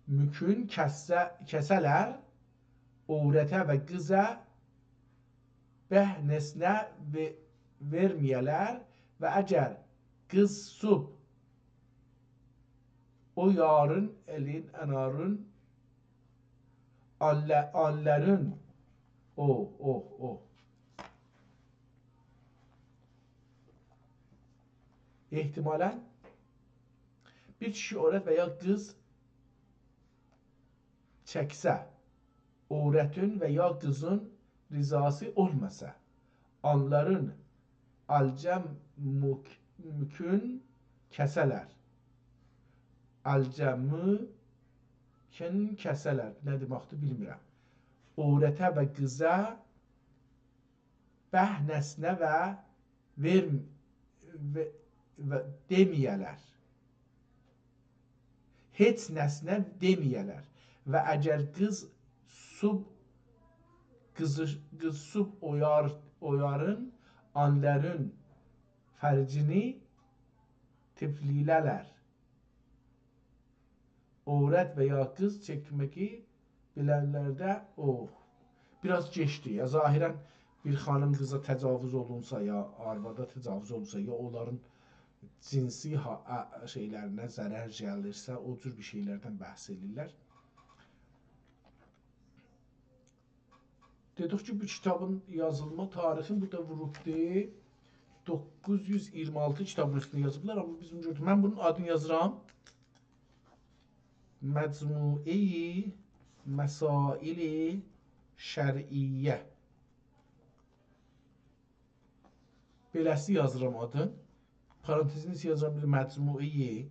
S1: mükün kəsələr, övrətə və qıza bəhnəsinə verməyələr və əgər qız sub o yarın elin ənarın onların ehtimalən bir kişi övrət və ya qız çəksə, övrətin və ya qızın rizası olmasa, onların alcəm mükün kəsələr. Alcəmükün kəsələr. Nə deməkdir bilmirəm. Övrətə və qıza bəhnəsinə və deməyələr. Heç nəsinə deməyələr. Və əgər qız sub oyarın onların fərcini tiflilələr. Övrət və ya qız çəkməki bilənlərdə biraz geçdi. Ya zahirən bir xanım qıza təcavüz olunsa, ya arvada təcavüz olunsa, ya onların cinsi şeylərinə zərər gəlirsə, o cür bir şeylərdən bəhs edirlər. Dedik ki, bu kitabın yazılma tarixini burada vurubdur. 926 kitabın üstündə yazıblar, amma bizim gördük. Mən bunun adını yazıram. Məcmui Məsaili Şər'iyyə. Beləsi yazıram adın. Parantezini yazıram bir Məcmui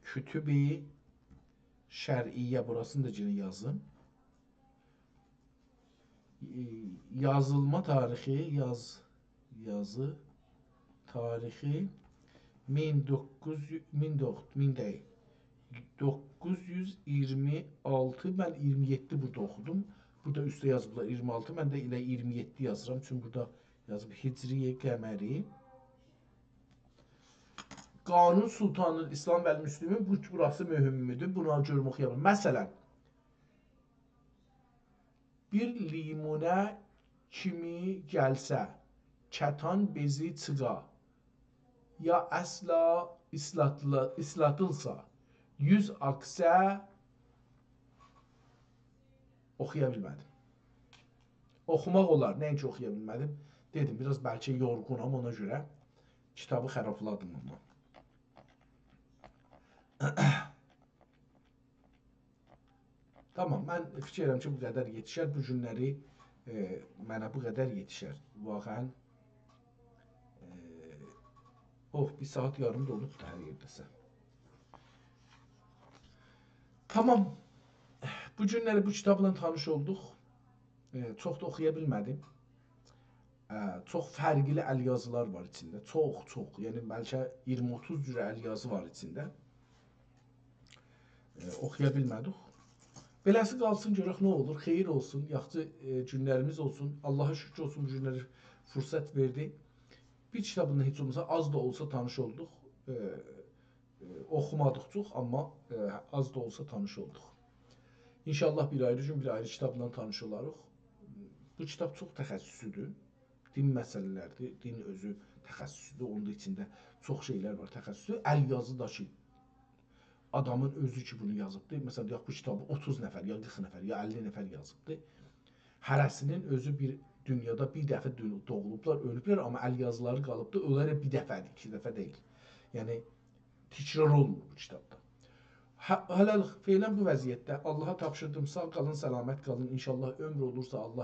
S1: Kütübi Şər'iyyə. Burasını da yine yazın. Yazılma tarixi, yazı tarixi 1926. Mən 27 burada oxudum. Burada üstə yazıblar 26. Mən də elə 27 yazıram. Çünki burada yazıb Hicriye Qəməri. Qanun Sultanı İslam və Müslümin burası mühümdür. Buna görə oxuya bilir. Məsələn, bir limonə kimi gəlsə, kətan bezi çığa, ya əsla islatılsa, yüz aksə oxuya bilmədim. Oxumaq olar, nəinki oxuya bilmədim. Dedim, biraz bəlkə yorğunam, ona görə kitabı xərabladım ondan. Tamam, mən fikir edirəm ki, bu qədər yetişər. Bu günləri mənə bu qədər yetişər. Vaxən bir saat yarım da olub da hər yerdəsə. Tamam, bu günləri bu kitabla tanış olduq. Çox da oxuya bilmədim. Çox fərqli əlyazılar var içində. Çox. Yəni, bəlkə 20-30 cür əlyazı var içində. Oxuya bilmədik. Beləsi qalsın, görək nə olur. Xeyir olsun, yaxşı günlərimiz olsun. Allaha şükür olsun, bu günləri fürsət verdi. Bir kitabından heç olmasa az da olsa tanış olduq. Oxumadıq çox, amma az da olsa tanış olduq. İnşallah bir ayrı gün, bir ayrı kitabla tanış olarıq. Bu kitab çox təxəssüsüdür. Din məsələləridir, din özü təxəssüsüdür. Onun içində çox şeylər var təxəssüsü. Əl yazı da ki, adamın özü ki bunu yazıbdır. Məsələn, deyək, bu kitabı 30 nəfər, ya 40 nəfər, ya 50 nəfər yazıbdır. Hərəsinin özü bir dünyada bir dəfə doğulublar, ölüblər, amma əl yazıları qalıbdır. Onlar bir dəfədir, 2 dəfə deyil. Yəni, təkrar olmur bu kitabda. Hələlik feylən bu vəziyyətdə. Allaha tapşırdım, sağ qalın, səlamət qalın. İnşallah ömür olursa Allah